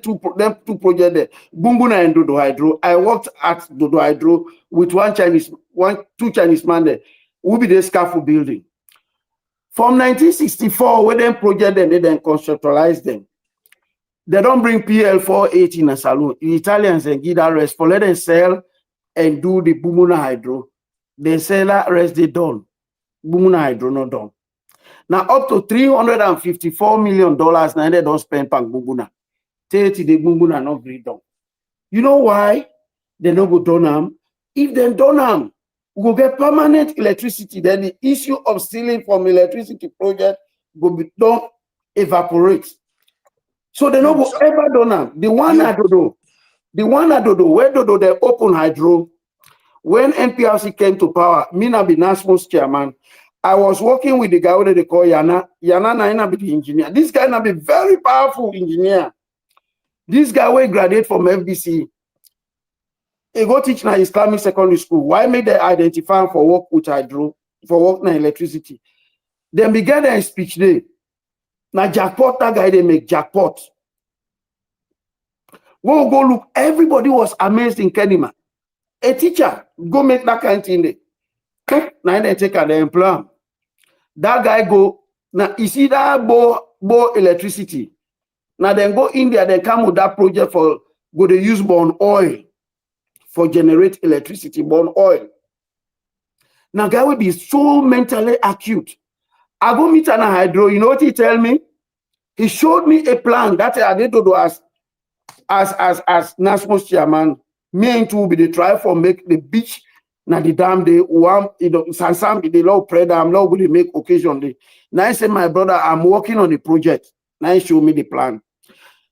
two projects there, Bumbuna and Dodo Hydro. I worked at Dodo Hydro with two Chinese men there. Will be the scaffold building. From 1964, when them project them, they then conceptualize them. They don't bring PL 480 in a saloon. The Italians and give that rest for let them sell and do the Bumbuna Hydro. They sell that rest, they done. Bumbuna Hydro not done. Now up to $354 million now they don't spend on Bumbuna. 30 the Bumbuna not very done. You know why? They don't go done them. If they done them, we will get permanent electricity. Then the issue of stealing from electricity project will be don't evaporate. So they don't go ever done them. The one at Dodo, where Dodo they open hydro. When NPRC came to power, me na be national chairman. I was working with the guy who they call Yana. Yana na be the engineer. This guy na be very powerful engineer. This guy will graduate from FBC. he go teach na Islamic secondary school. Why make they identify for work with hydro, for work na electricity? Then began their speech day. Now jackpot, that guy they make jackpot. Go look. Everybody was amazed in Kenima. A teacher go make that kind of thing there. Now they take and they employ him. That guy go now. You see that bo electricity. Now then go India. Then come with that project for go they use burn oil for generate electricity. Burn oil. Now guy will be so mentally acute. I go meet an hydro. You know what he tell me? He showed me a plan that I did to do as national chairman. Me and two be the try for make the beach na the dam they one some the law pray dam law will make occasionally. Now I say my brother, I'm working on the project. Now he show me the plan.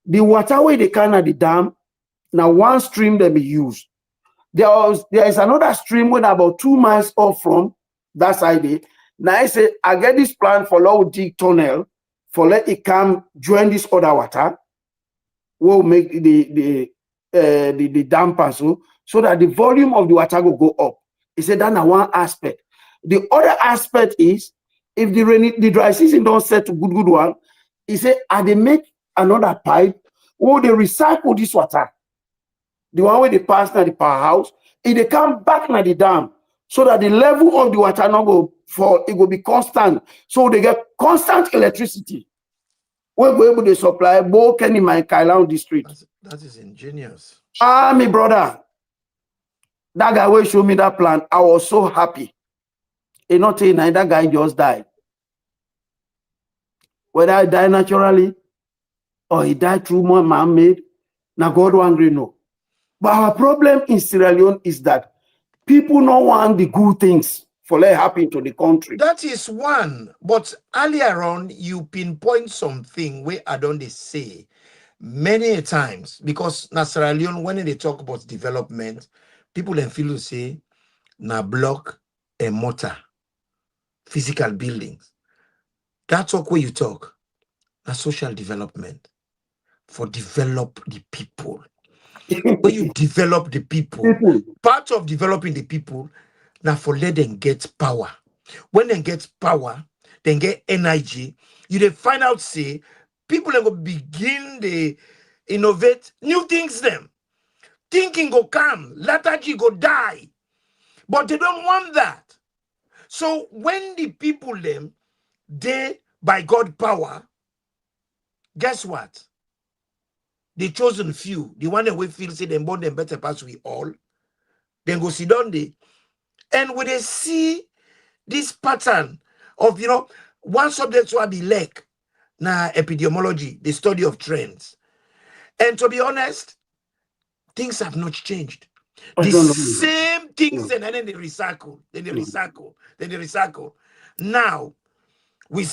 The waterway they can at the dam. Now one stream they be used. There is another stream when about 2 miles off from that side. Now I say I get this plan for low dig tunnel for let it come join this other water. Will make the damper so that the volume of the water will go up. He said that's one aspect. The other aspect is if the dry season don't set to good one, he said, and they make another pipe or they recycle this water. The one where they pass now the powerhouse, if they come back now the dam, so that the level of the water not go fall, it will be constant. So they get constant electricity. We're able to supply both in my Kailan district.
That is ingenious.
My brother, that guy will show me that plan. I was so happy. You not saying that guy just died. Whether I die naturally or he died through more man-made, now God will angry no. But our problem in Sierra Leone is that people don't want the good things for let happen to the country.
That is one. But earlier on, you pinpoint something where I don't say many times, because na Sierra Leone, when they talk about development, people then feel to say na block and mortar, physical buildings. That's what where you talk. Na social development for develop the people. When you develop the people, part of developing the people, now for let them get power. When they get power, then get energy. You they find out, say, people are going to begin to innovate new things them. Thinking go come, lethargy go die. But they don't want that. So when the people them, they, by God power, guess what? The chosen few, the one that we feel say them born them better pass we all, then go sit down there. And when they see this pattern of, one subject will be like na epidemiology, the study of trends. And to be honest, things have not changed. The same things, and then they recycle, then they recycle. Now, we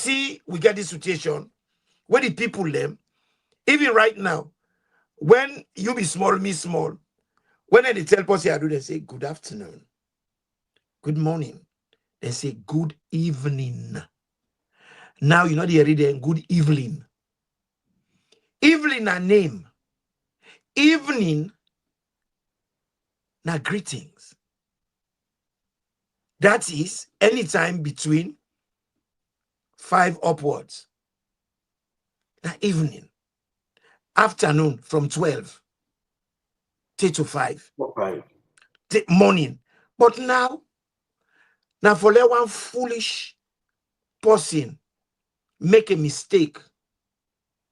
get this situation where the people them, even right now, when you be small, me small, when they tell us here, they say good afternoon, good morning. They say good evening. Now you know they read good evening. Evening a name. Evening na greetings. That is anytime between 5 upwards. Na evening. Afternoon from 12 to 5. Morning. But now for let one foolish person make a mistake,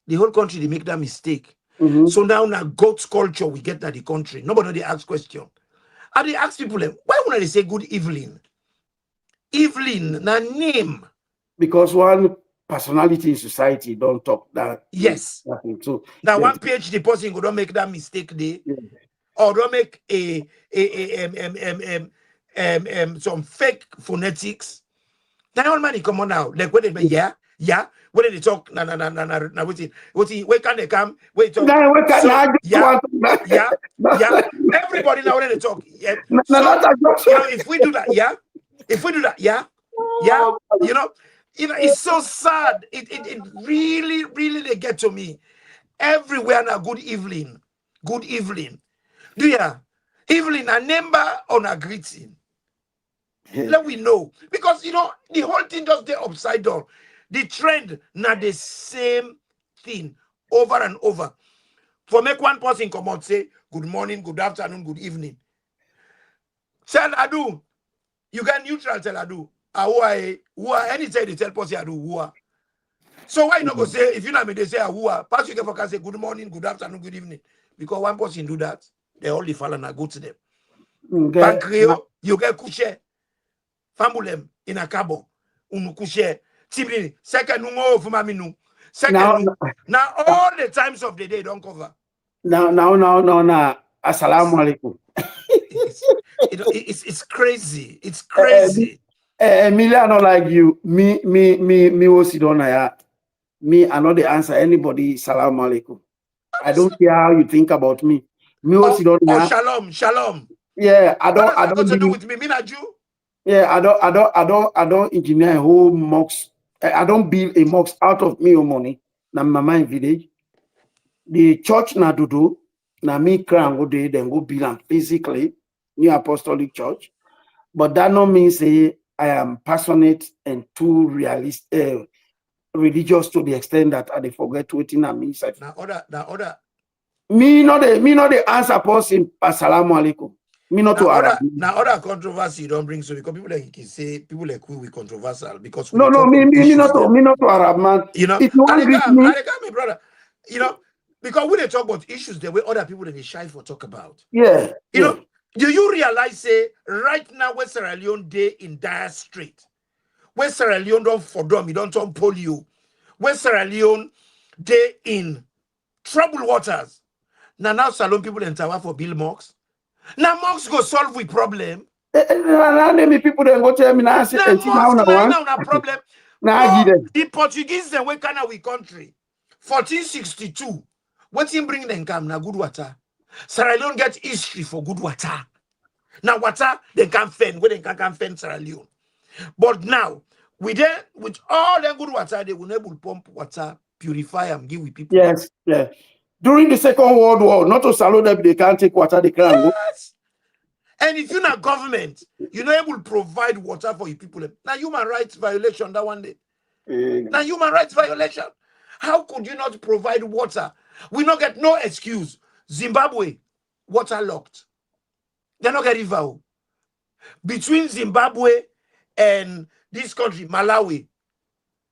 the whole country they make that mistake. So now God's culture we get that the country. Nobody they ask question. And they ask people why would they say good evening? Evening, na name.
Because one personality in society don't talk that.
Yes.
So
now one PhD person don't make that mistake there, or don't make some fake phonetics. Now all money come on now. Like when they yeah. When they talk, where can they come? Where talk? So, yeah. Everybody now when they talk, yeah. So, if we do that, it's so sad. It really, really they get to me. Everywhere now, good evening. Do ya? Evelyn, a number on a greeting. Let we know. Because, you know, the whole thing just stay upside down. The trend, not the same thing over and over. For make one person come out, say, good morning, good afternoon, good evening. Tell Adu, you can neutral tell Adu. Who are anytime they tell person Adu, who are. So why not go say, if you know me, they say who are, pass you can say good morning, good afternoon, good evening. Because one person do that, they all the fall and I go to them. Pancreo, you get couche, fambulem in a cabo, couche, tibini, second no for maminu. Second, now all the times of the day don't cover.
Now, assalamu alaikum.
It's crazy. It's crazy.
Me, I not like you. Me, was it on me, I know the answer anybody. Salam alaikum. I don't care how you think about me. Me was it on
shalom.
Yeah, I don't
got to do with me. Me not Jew.
Yeah, I don't engineer a whole mosque. I don't build a mosque out of me or money. Na my mind village. The church na dudu. Na me crown go there, then go build them physically. New Apostolic Church. But that not mean say I am passionate and too religious to the extent that I forget waiting at me.
Now order.
Me not the answer person. Assalamu alaikum. Me not to Arab.
Now other controversy you don't bring so because people like you say people like we controversial because we
no me not to Arab man.
You know,
if you want
I got me brother. You know, because when they talk about issues the way other people they shy for talk about.
Yeah.
You know, do you realize say right now where Sierra Leone day in dire strait? Where Sierra Leone don't for them, you don't turn polio. Where Sierra Leone day in troubled waters. Now Salon people in Tawa for Bill Mox. Now Mox go solve the problem.
People then go tell me now say
now problem. The Portuguese then we can we country 1462. What him bring them come na good water. Sierra Leone get history for good water. Now water they can fend where they can fend Sierra Leone. But now with all the good water they will able pump water, purify and give with people.
Yes, yeah. During the Second World War, not to salute them, they can't take water, they can't go.
And if you're not government, you're not able to provide water for your people. Now human rights violation that one day. Now human rights violation. How could you not provide water? We not get no excuse. Zimbabwe, water locked. They not get river. Between Zimbabwe and this country, Malawi,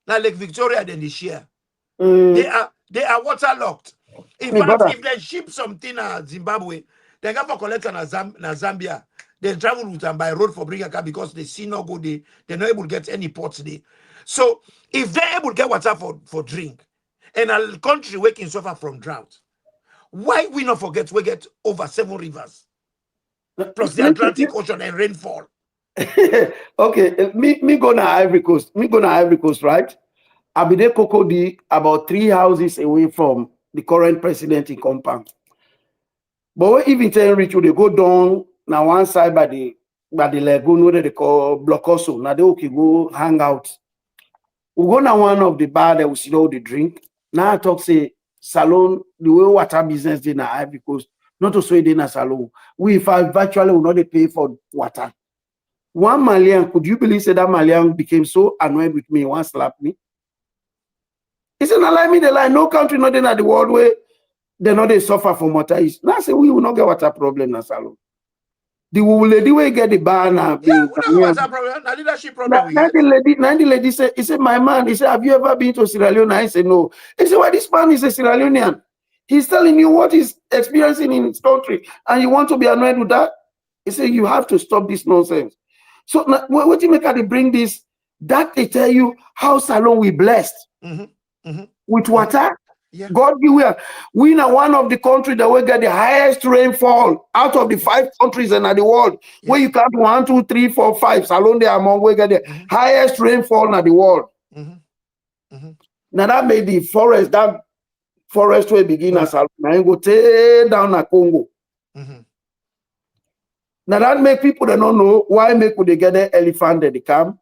now Lake Victoria, then they share. They are water locked. In fact, if they ship something at Zimbabwe, they go for collection na Zambia. They travel with them by road for bring a car because they see no go there. They're not able to get any ports there. So if they're able to get water for drink, and a country where can suffer from drought, why we not forget we get over 7 rivers plus the Atlantic Ocean and rainfall?
Okay, me go to Ivory Coast. Right? I be there Cocody about 3 houses away from the current president in compound. But even tell rich, they go down now one side by the lagoon where they call Blocoso. Now they okay go hang out. We go now one of the bar that we see all the drink. Now I talk say salon the way water business they na Ivory Coast, not to say they na salon. We if I virtually will not pay for water. 1 Malian, could you believe say that Malian became so annoyed with me, one slap me? He said, "Allow me the line. No country, not in the world where they know they suffer from water. Now I say we will not get water problem na salon. The lady will get the bar now.
Yeah, we don't water problem. Now leadership problem.
Now the lady said, he said, my man, he said, have you ever been to Sierra Leone? I said, no. He said, well, this man is a Sierra Leonean. He's telling you what he's experiencing in his country, and you want to be annoyed with that? He said, you have to stop this nonsense. So now, what you make her bring this? That they tell you how Salon we blessed with water.
Yeah.
God, we are one of the countries that will get the highest rainfall out of the 5 countries in the world. Yeah. Where you count 1, 2, 3, 4, 5. Salon they among we get the highest rainfall in the world. Now that made the forest will begin as Salon and go tear down a Congo. Now that make people that don't know why make they get the elephant that they come,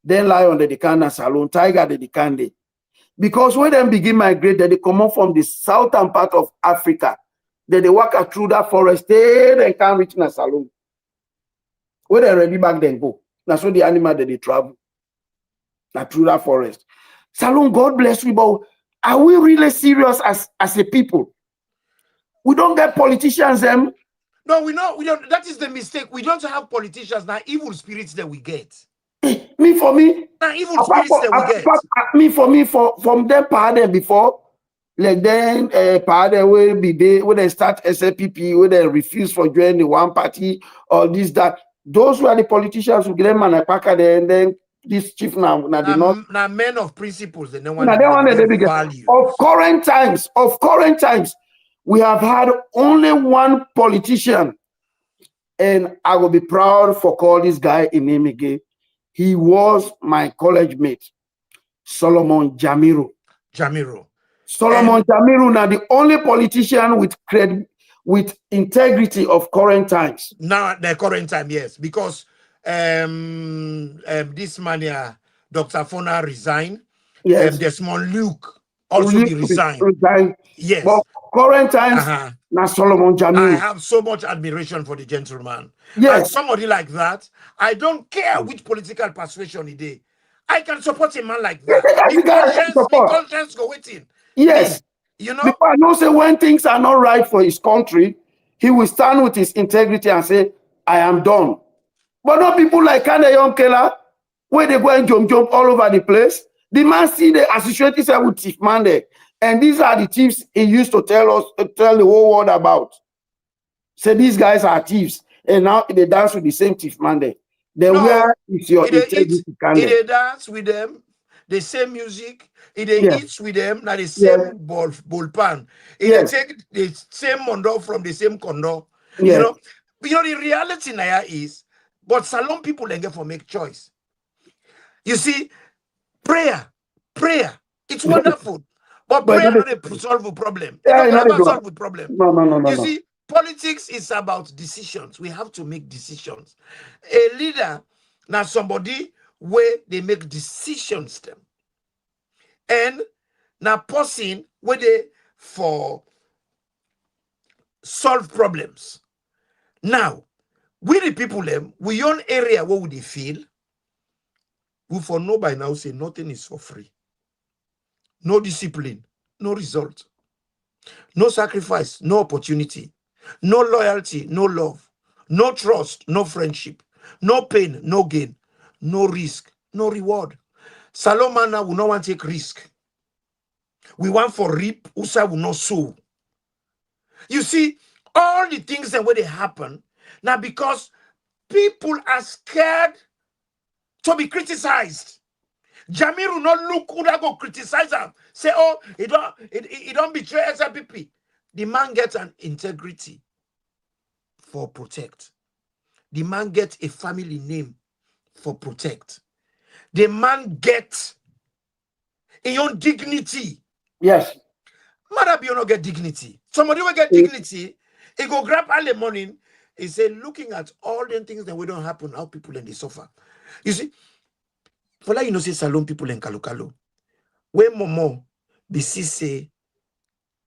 then lion that they can as Salon, tiger that they can. Because when they begin migrate, they come up from the southern part of Africa. Then they walk out through that forest, they can't reach na Salone. When they're ready back, then go. That's so the animal that they travel. Now through that forest. Salone, God bless you, but are we really serious as a people? We don't get politicians, them.
No, we don't. That is the mistake. We don't have politicians now. Evil spirits that we get.
Me for me.
Now evil spirits that we get.
Me for me from them pardon before. Like then pardon will be there when they start SLPP, when they refuse for joining the one party or this that. Those were the politicians who get them and and then this chief now
men of principles and
values. Of current times, we have had only one politician, and I will be proud for call this guy in name again. He was my college mate, Solomon Jamiru. Solomon Jamiru, now the only politician with integrity of current times.
Now the current time, yes, because this man here, Dr. Fona resigned.
Yes.
Desmond Luke also resigned. Yes.
But current times, now Solomon Jamiru.
I have so much admiration for the gentleman.
Yes.
And somebody like that, I don't care which political persuasion he did. I can support a man like that. The conscience go waiting.
Yes.
You know?
Because I know say when things are not right for his country, he will stand with his integrity and say, I am done. But not people like Kanayon Keller, where they go and jump all over the place. The man see the associate himself with Thief Man there. And these are the thieves he used to tell the whole world about. Say these guys are thieves. And now they dance with the same Thief Man there. Then where is your integrity?
They dance with them, the same music. They eat with them, now the same ball pan. They take the same mondo from the same condo. You know, the reality now is, but Salon people then get for make choice. You see, prayer, it's wonderful. But prayer not solve a problem. It doesn't ever solve a problem.
No.
You see, politics is about decisions. We have to make decisions. A leader, now somebody where they make decisions them. And now person where they for solve problems. Now, we the people them, we own area where would they feel. We for know by now say nothing is for free. No discipline, no result. No sacrifice, no opportunity. No loyalty, no love. No trust, no friendship. No pain, no gain. No risk, no reward. Salomana will not want to take risk. We want for reap, Usa will not sow. You see, all the things that where they happen, now because people are scared to be criticized. Jamiru not look who that go criticize him. Say, oh, he don't betray SLPP. The man gets an integrity for protect. The man gets a family name for protect. The man gets a own dignity.
Yes.
Mother be not get dignity. Somebody will get dignity. He go grab all the money. He say, looking at all the things that we don't happen, how people in they suffer. You see, for like you know, say Salon people in Kalukalo. When Momo BC say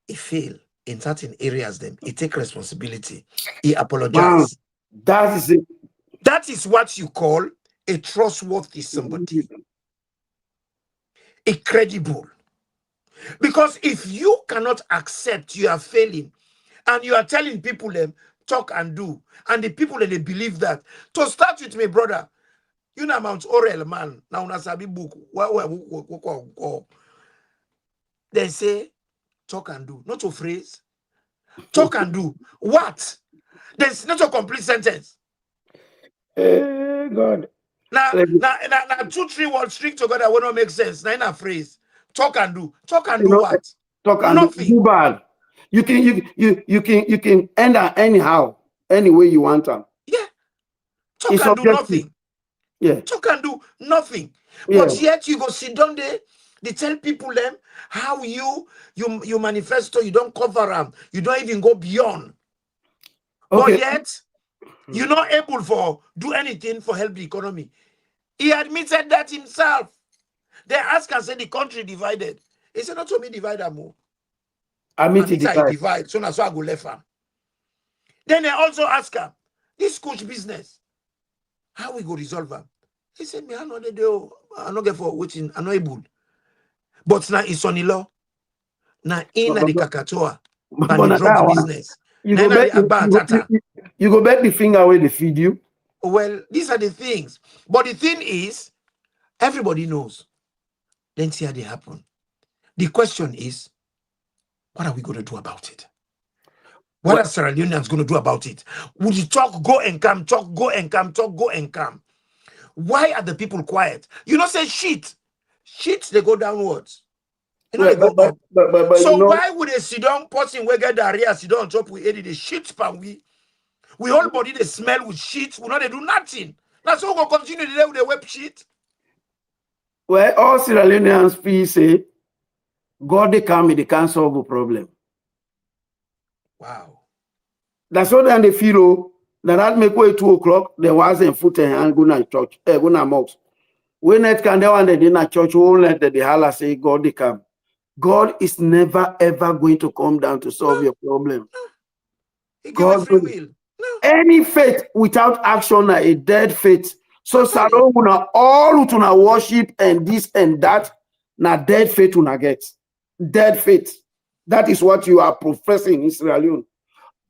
he fail in certain areas, then he take responsibility. He apologize.
That is it.
That is what you call a trustworthy somebody. A credible. Because if you cannot accept you are failing and you are telling people them talk and do, and the people that they believe that, to start with me, brother, you know Mount Orel man, now Nasabi book, they say talk and do, not a phrase. Talk and do. What? There's not a complete sentence.
God.
Now 2-3 words string together will not make sense. Now in a phrase. Talk and do. Talk and do what?
Talk and
nothing.
Do bad. You can end up anyhow, any way you want them.
Yeah. Talk and do nothing.
Yeah.
Talk and do nothing. But yet you go sit down there. They tell people them how you manifesto, you don't cover them, you don't even go beyond. Okay. But yet you're not able for do anything for help the economy. He admitted that himself. They ask and say the country divided. He said, not to me divide more. I mean, divide. So that's why I go left him. Then they also ask her, this coach business, how we go resolve them? He said, me, I know they do. I not get for waiting, I know able. But now it's on the law. Now in
But,
the
but,
Kakatoa,
but,
and the
but
drugs
that one,
business.
you
Now
go
in
back,
the Agba Tata.
you go back the finger where they feed you.
Well, these are the things. But the thing is, everybody knows. Then see how they happen. The question is, what are we going to do about it? What
Well,
are Sierra Leoneans going to do about it? Would you talk, go and come, talk, go and come, talk, go and come? Why are the people quiet? You know, say shit. Shit, they go downwards. You know,
well,
they go up.
but you
So
know,
why would a sit down person we get diarrhea, sit down on top, we eat the shit pan we whole body they smell with shit, we know they do nothing. That's why we go continue the day with the web shit.
well, all Sierra Leoneans feel say, God they come, they can't solve the problem.
Wow.
That's what then they feel. Oh, that make way 2 o'clock. There wasn't foot and hand go to church, go to mosque. When it can they want they in church, won't let the holla say God they come. God is never ever going to come down to solve
No,
your problem.
he give a
God,
free will. No,
any faith without action are a dead faith. So
totally.
Salon all una worship and this and that, na dead faith una get. Dead faith. That is what you are professing in Sierra Leone.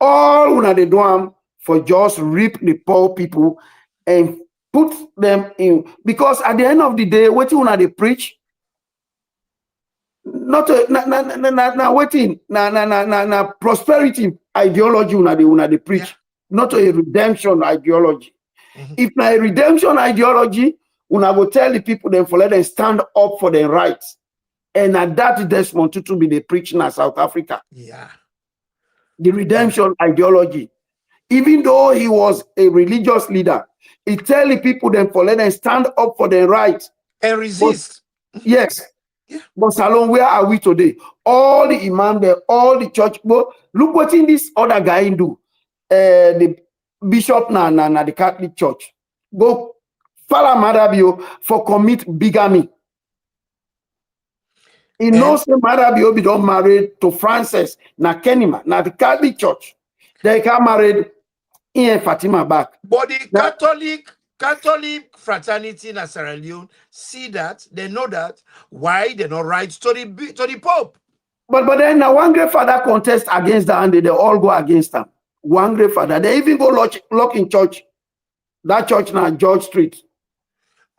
All una they do am for just reap the poor people and put them in, because at the end of the day, what una they preach, not a, waiting na prosperity ideology una they preach,
Yeah.
not a redemption ideology.
Mm-hmm.
If na a redemption ideology, una go tell the people them for let them stand up for their rights. And at that Desmond Tutu be the preaching in South Africa.
Yeah.
The redemption ideology. Even though he was a religious leader, he tell the people them for let them stand up for their rights.
And
But,
resist.
yes.
Yeah.
But Salon, where are we today? All the imam there, all the church. But look what in this other guy do. The bishop na the Catholic Church. Go Fala Marabio for commit bigamy. He knows the Marabio be don't married to Francis na Kenima, na the Catholic Church. They can married in Fatima back.
But the Catholic fraternity in Sierra Leone see that, they know that, why they not write to the Pope.
But then now one great father contest against that and they all go against them. One great father. They even go lock in church. That church now, George Street.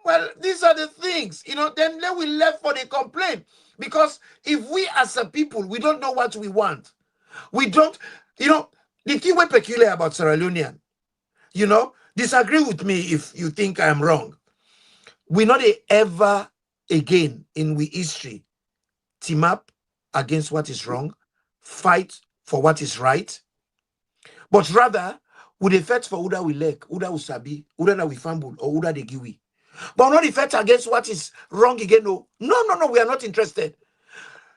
Well, these are the things, then we left for the complaint. Because if we as a people, we don't know what we want. We don't, the thing we're peculiar about Sierra Leonean, disagree with me if you think I'm wrong. We not ever again in we history team up against what is wrong, fight for what is right, but rather would they fight for Uda we like, Uda usabi, Uda na we fumble, or Uda de giwi. But not the fight against what is wrong again. No, we are not interested.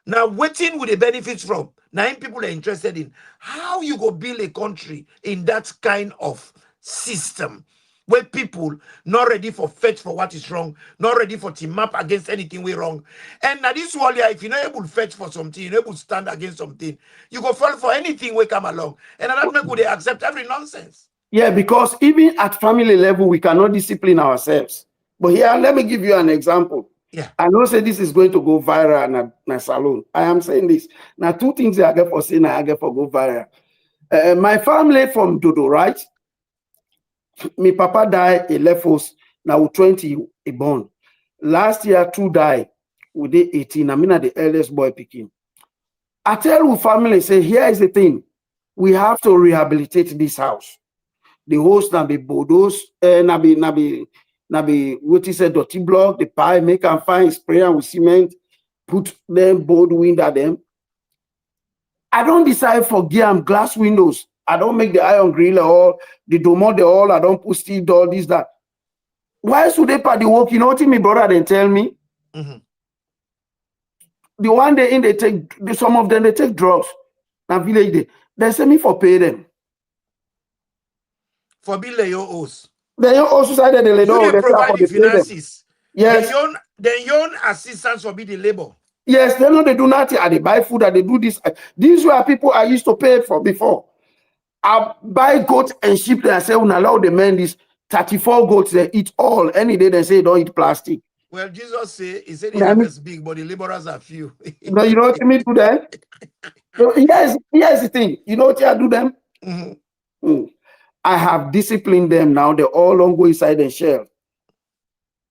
Now, waiting with the benefits from 9 people are interested in how you go build a country in that kind of system where people not ready for fight for what is wrong, not ready for team up against anything we wrong. And now this wall, if you're not able to fight for something, you're not able to stand against something, you go fall for anything we come along. And that make they accept every nonsense.
Yeah, because even at family level, we cannot discipline ourselves. But here, let me give you an example.
Yeah.
I know say this is going to go viral in a salon. I am saying this. Now, 2 things I get for saying I get for go viral. My family from Dodo, right? My papa died, he left us. Now 20, he born. Last year, 2 died. We did 18. I mean, the eldest boy picking. I tell the family, say, here is the thing. We have to rehabilitate this house. The host na be bulldoze, na be what is a dirty block, the pie, make and fine, spray and with cement, put them board window them. I don't decide for gear and glass windows. I don't make the iron grill all, the domo the all, I don't put steel door, this, that. Why should they part the work? You know what my brother then tell me?
Mm-hmm.
The one day in they take, some of them they take drugs. Now village they send me for pay them.
For be Leo's.
They also say that they
You provide the finances.
Yes.
Then your assistance will be the labor.
Yes, they know they do nothing. And they buy food and they do this. These were people I used to pay for before. I buy goats and sheep and I say, when allow the men this 34 goats, they eat all. Any day they say don't eat plastic.
Well, Jesus said, he said the
Now,
harvest big, but the laborers are few.
you know what me do that? So here's the thing. You know what I do them? I have disciplined them now. They all don't go inside the shell.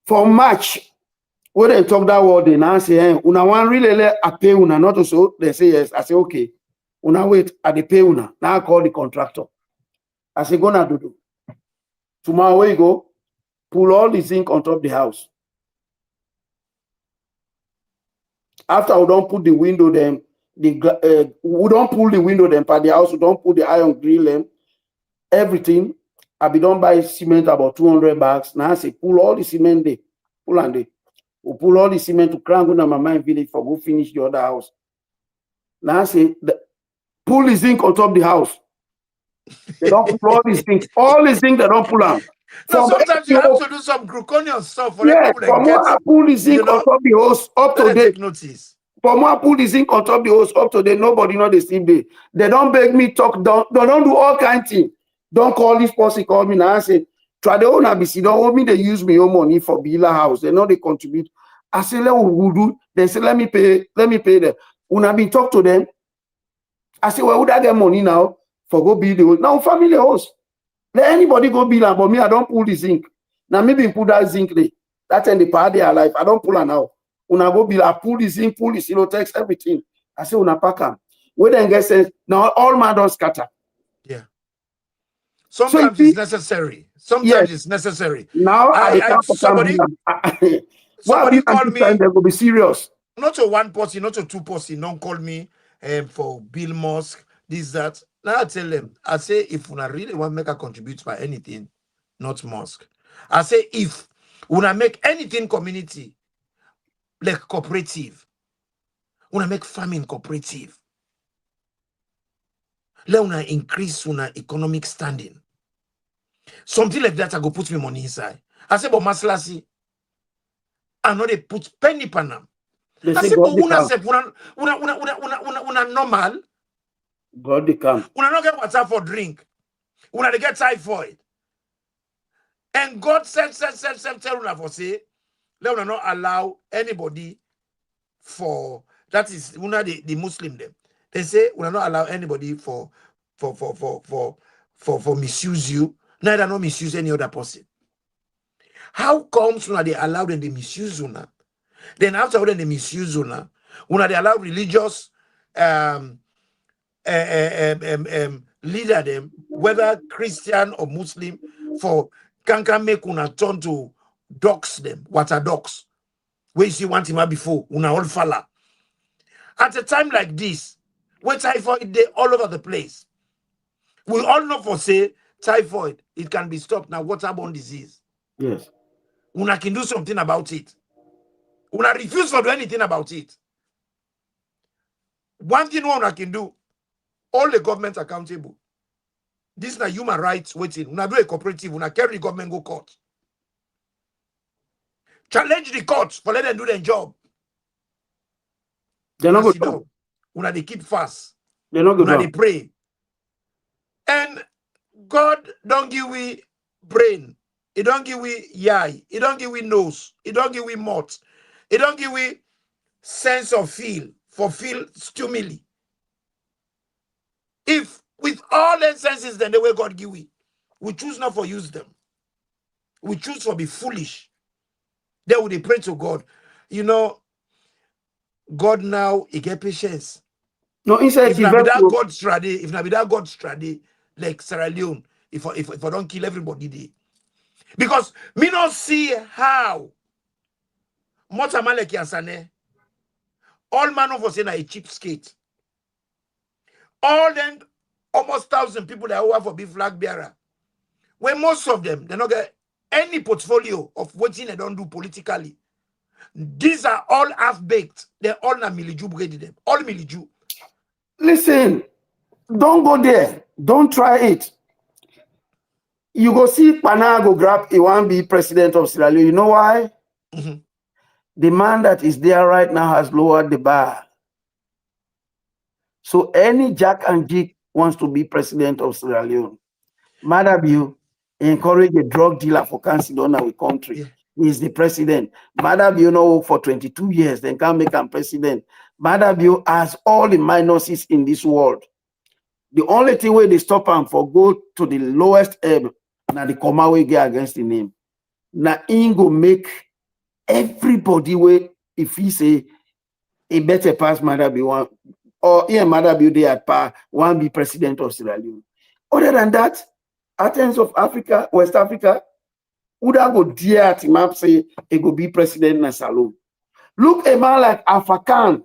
For March, when they talk that word, they now say, hey, una one really I pay una, not also. They say yes. I say, okay. Una wait, I they pay una. Now I call the contractor. I say, gonna do. Tomorrow we go, pull all the zinc on top of the house. After we don't put the window them, we don't pull the window them, but the house, we don't put the iron grill them, everything. I be done buy cement about 200 bags. Now I say, pull all the cement there, pull and there. We pull all the cement to Krango and my village for go finish the other house. Now I say, pull the zinc on top of the house. They don't pull all these things. All these things they don't pull out.
No, sometimes you have to do some draconian stuff for
yeah,
people that get.
I pull the zinc on top of the hose up to date.
Take notice.
For more, I pull the zinc on top of the hose up to date. Nobody know the same day. They don't beg me talk down. They don't do all kind of things. Don't call this person. Call me now. I say, try the owner BC. Don't hold me. They use me own money for Bila house. They know they contribute. I say, let who do. They say, let me pay. Let me pay them. When I been talk to them, I say, well, would I get money now for go build the house? Now family house. Let anybody go build them, but me, I don't pull the zinc. Now maybe put that zinc there. That's in the part they are alive. I don't pull her now. When I go build, I pull the zinc, pull the silotex, everything. I say, una pack them. When then get sense, now all man don't scatter.
Yeah. Sometimes it's necessary. Sometimes it's necessary.
Now
somebody called me.
They will be serious.
Not to one person, not to two person. Don't call me for Bill Musk, this, that. Now I tell them, I say, if una really want to make a contribute by anything, not Musk. I say, if una make anything community, like cooperative, una make farming cooperative, let una increase una economic standing. Something like that, I go put me money inside. I say, but Maslasi, I know they put penny panam. I say, but una normal.
God they come.
Una not get water for drink. Una they get typhoid. And God said, tell una for say, let una not allow anybody for, that is una the Muslim them. They say, una not allow anybody for misuse you, neither not misuse any other person. How comes una they allow them to misuse una? Then after when they misuse una they allow religious leader them, whether Christian or Muslim, for can make una turn to dogs them, water dogs. Where you see one thing before, una all falla. At a time like this, where typhoid they all over the place. We all know for say typhoid, it can be stopped now, waterborne disease.
Yes.
Una can do something about it. Una refuse to do anything about it. One thing una can do, all the government accountable. This is not human rights waiting. Una do a cooperative, una carry the government go court. Challenge the courts for let them do their job.
They're not good.
Una they keep fast.
They're not good.
Una they pray. And God don't give we brain. He don't give we eye. He don't give we nose. He don't give we mouth. He don't give we sense of feel stimuli. If with all the senses then the way God give we choose not for use them. We choose for be foolish. Then we pray to God. You know, God now he get patience.
No, inside
if not be that God strade, like Sierra Leone, if I don't kill everybody there. Because me not see how Motamalek Yansane, all man of us in a cheapskate. All them almost 1,000 people that are for be flag bearer. When most of them they not get any portfolio of what they don't do politically. These are all half-baked. They're all na miliju bredi them. All miliju.
Listen, don't go there. Don't try it. You go see Pana go grab he want be president of Sierra Leone. You know why?
Mm-hmm.
The man that is there right now has lowered the bar. So any jack and jig wants to be president of Sierra Leone. Madabio encourage a drug dealer for council on our country.
Yeah.
He is the president. Madabio no work for 22 years, then can't make him president. Madabio has all the minuses in this world. The only thing where they stop him for go to the lowest ebb, now the comma we get against the name. Now he go make everybody way if he say a better pass Madabio one, or here Madabio they at par one be president of Sierra Leone. Other than that, Athens of Africa, West Africa, would I go dear at map say he go be president in Salon. Look a man like Alpha Khan.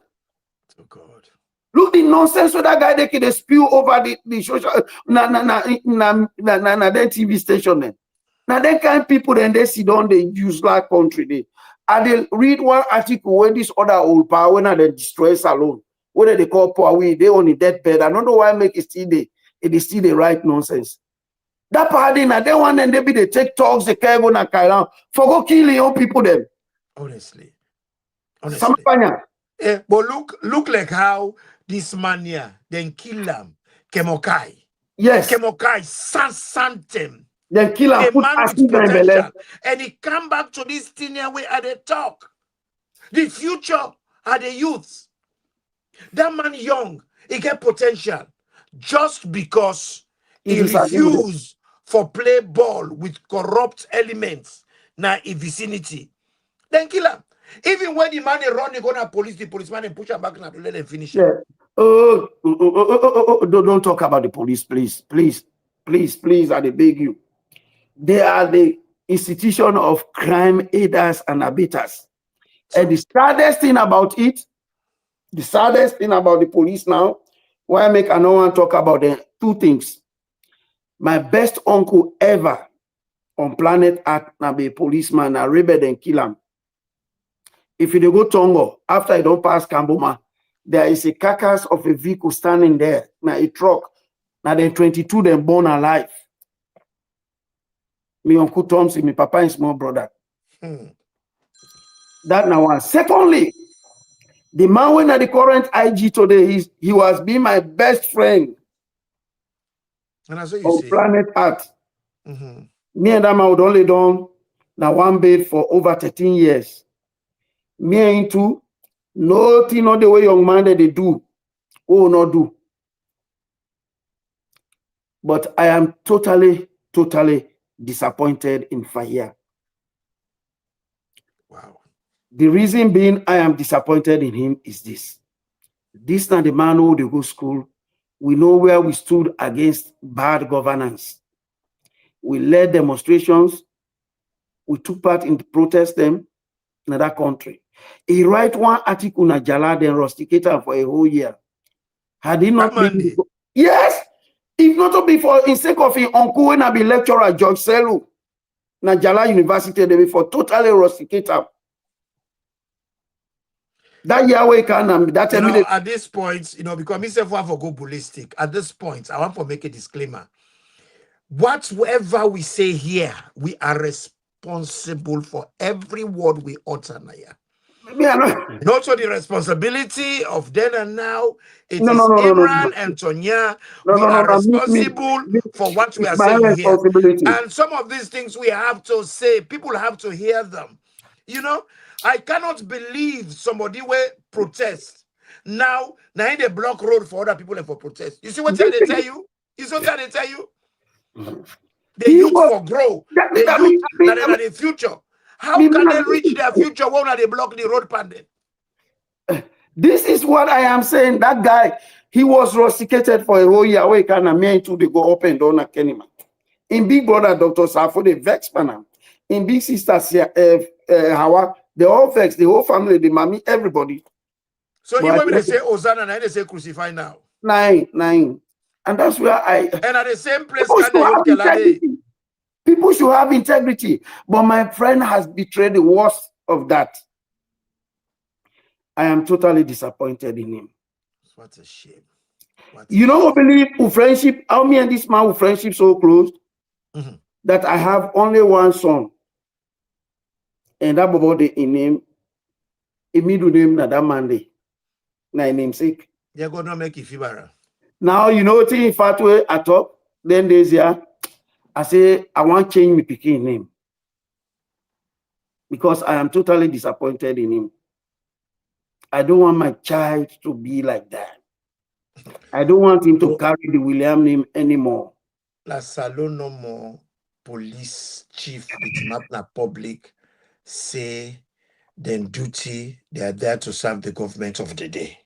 Oh God.
Look the nonsense so that guy they can spew over the social that TV station then. Now that kind of people then they sit down, they use that country they. And they read one article when this other old power when they destroy Salon, whether they call power we they on the deathbed. I don't know why make it still it is still the right nonsense. That party now they want and they be they take talks, they can't go na Kailan for go kill your people them.
Honestly.
Sampanya.
But look like how this man here then kill them. Kemokai.
Yes.
Kemokai Santem.
Then kill
A
and put
man
acid
with
in
potential. And he come back to this thing here where they talk. The future are the youths. That man young, he get potential. Just because he refused for play ball with corrupt elements na in vicinity. Then kill him. Even when the man run, they go to the policeman and push him back and let them finish him.
Yeah. Don't talk about the police, please. Please, I beg you. They are the institution of crime aiders and abettors. And the saddest thing about it, the saddest thing about the police now, why I make I no one talk about them, two things. My best uncle ever on planet Earth now be a policeman, a rebel and kill him. If you go Tongo, after you don't pass Kamboma, there is a carcass of a vehicle standing there. Now a truck. Now then 22 them born alive. Me uncle Thompson, my papa and small brother. That now one. Secondly, the man when at the current IG today, he was being my best friend.
And that's what you
on
say.
Planet Earth. Me and that man would only done now one bed for over 13 years. Me and two, nothing not the way young man that they do. Oh, not do. But I am totally disappointed in Fahia.
Wow.
The reason being I am disappointed in him is this. This not the man who they go school. We know where we stood against bad governance. We led demonstrations. We took part in the protest them in that country. He write one article in Jala then rusticator for a whole year. Had he not been, yes, if not to be for in sake of his uncle when I be lecturer George Selu, na Jala University they be for totally rusticator. That Yahweh can that
at this point, because myself want to go ballistic. At this point, I want to make a disclaimer. Whatever we say here, we are responsible for every word we utter here. Not for the responsibility of then and now. It is Imran and Tonya. We are responsible for what we are saying here. And some of these things we have to say, people have to hear them. I cannot believe somebody will protest. Now in the block road for other people and for protest. You see what they tell you? You see what they tell you? The youth for grow. The youth that in the future. How can they reach their future when they block the road pandemic?
This is what I am saying. That guy, he was rusticated for a whole year. We can me to they go up and down at Kenima. In big brother, Dr. Safo, the vex panam. In big sister, Hawa, the whole vex, the whole family, the mommy, everybody.
So even when they say Hosanna, and they say crucify now.
Nine. And that's where
And at the same place,
people should have integrity. But my friend has betrayed the worst of that. I am totally disappointed in him.
What a shame.
You don't believe who friendship, how me and this man who friendship so close that I have only one son. And that body in name, a middle name na that Monday. Na namesake.
They're gonna make you feel better.
Now, you know, in fact, I talk, then there's here, I say, I want to change my picking name because I am totally disappointed in him. I don't want my child to be like that. I don't want him to
So,
carry the William name anymore.
la salon no more police chief with map na public say then duty, they are there to serve the government of the day.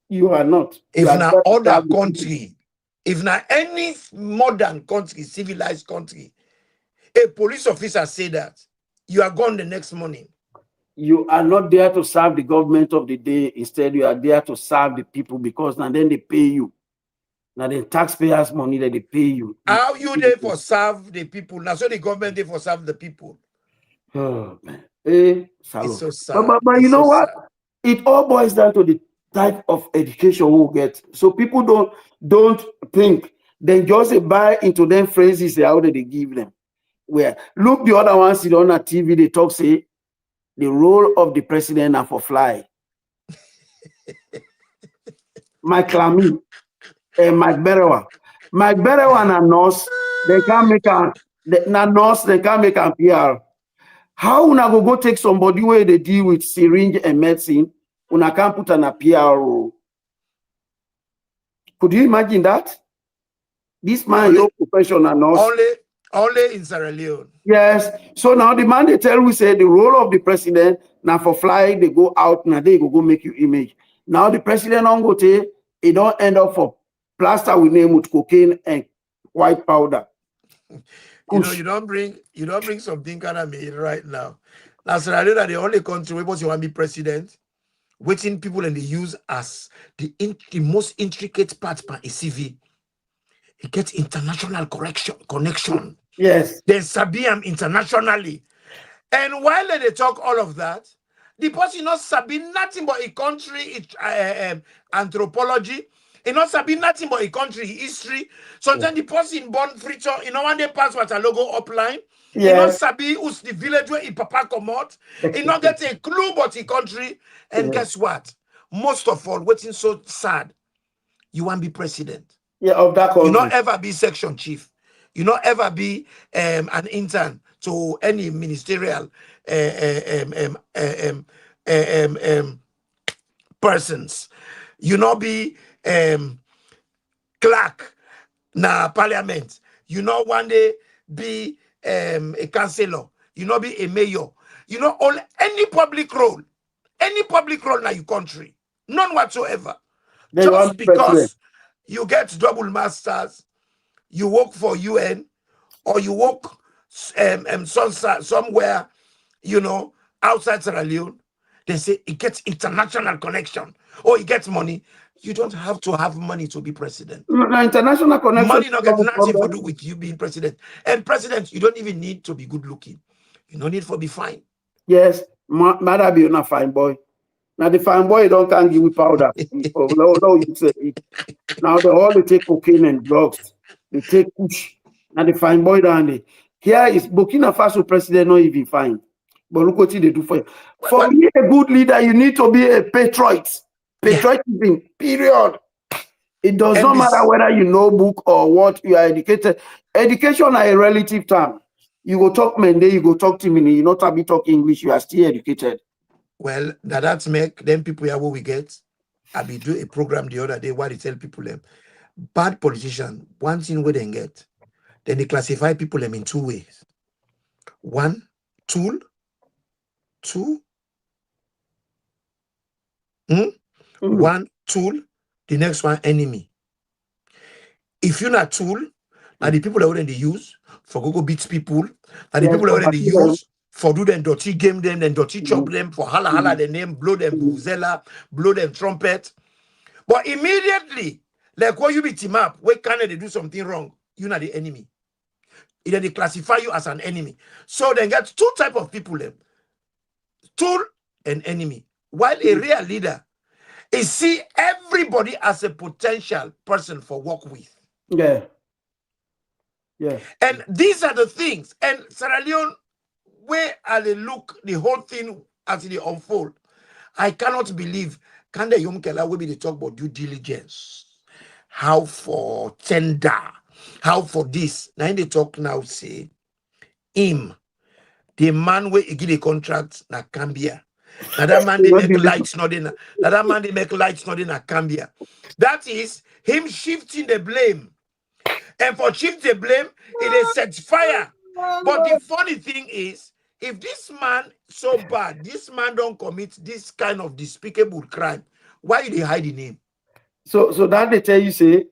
You are not. You
If
are
na
there to
other
serve the people.
country, if na any modern country, civilized country, a police officer say that, you are gone the next morning.
You are not there to serve the government of the day. Instead, you are there to serve the people because now then they pay you. Now the taxpayers' money that they pay you.
How you there for serve the people? Now so the government there for serve the people.
Oh man. Hey,
It's
Salo.
so
But,
sad.
but, but you
It's
know
so
what?
sad.
It all boils down to the type of education we get. So people don't think. Then just buy into them phrases how they give them. Where look the other ones sit on a TV, they talk say the role of the president are for fly. Mike Lamy and Mike Berewa. Mike Berewa and a nurse, they can't make a nurse, they can't make a PR. How una go take somebody where they deal with syringe and medicine, una can't put an a PR? Could you imagine that? This man,
Only,
your professional nurse.
only in Sierra Leone.
Yes. So now the man they tell we say the role of the president now for fly they go out now they go make you image. Now the president on go take it don't end up for plaster with name with cocaine and white powder.
You know,
Kush.
you don't bring something kind of me right now. Now Sierra Leone are the only country where you want to be president, waiting people and they use as the most intricate part per a CV. It gets international connection.
Yes.
They sabi him internationally. And while they talk all of that, the person not sabi nothing but a country anthropology. He not sabi nothing but a country history. Sometimes the person born fritter, you know, when they pass what a logo upline. He not
Yes.
sabi who's the village where he papa come out. He not get a clue but a country. And
Yeah.
guess what? Most of all, what's so sad, you want to be president.
Yeah, of that
You not
country.
ever be section chief. You not ever be an intern to any ministerial persons. You not be clerk na parliament. You not one day be a councillor. You not be a mayor. You not all any public role na your country, none whatsoever.
They
Just
want president.
because you get double masters, you work for UN, or you work somewhere, you know, outside Sierra Leone, they say it gets international connection or it gets money. You don't have to have money to be president.
No, international connection
Money
is
not
not
get
a
nothing to
problem.
do with you being president. And president, you don't even need to be good looking. You don't need to be fine.
Yes, matter be not fine boy. Now the fine boy don't can give you powder. Oh, no, you say it. Now they all they take cocaine and drugs. They take push. Now the fine boy down there. Here is Burkina Faso president not even fine. But look what they do for you. For
Well,
me, a good leader, you need to be a patriot.
yeah.
Patriotism, period. It does
And
not matter
this,
whether you know book or what you are educated. Education are a relative term. You go talk Mende, you go talk Timini, you not be talk English, you are still educated.
well, that's make them people here what we get. I be do a program the other day where they tell people them bad politician, one thing where they get, then they classify people them in two ways. One, tool, two,
Mm.
one tool, the next one enemy. If you're not tool, now the people that wouldn't they use for go beat people, now the
Yes,
people that
for
wouldn't they
material.
use for do them dirty game them, then dirty chop
Mm.
them, for hala hala
Mm.
the name, blow them
Mm.
vuvuzela, blow them trumpet. But immediately, like when you beat him up, where can they do something wrong? You're not the enemy. Either they classify you as an enemy. So then get two type of people them, tool and enemy. While a real leader is see everybody as a potential person for work with.
Yeah. Yeah.
And these are the things. And Sierra Leone, where I look the whole thing as it unfold, I cannot believe can the young Kela will be the talk about due diligence. how for tender, how for this. Now they talk now say him, the man where he give the contract na Cambia. Now that man they make lights not in. Now that man they make lights not in a Cambia. That is him shifting the blame. And for shifting the blame, it is set fire. But the funny thing is, if this man so bad, this man don't commit this kind of despicable crime, why they hiding him?
So that they tell you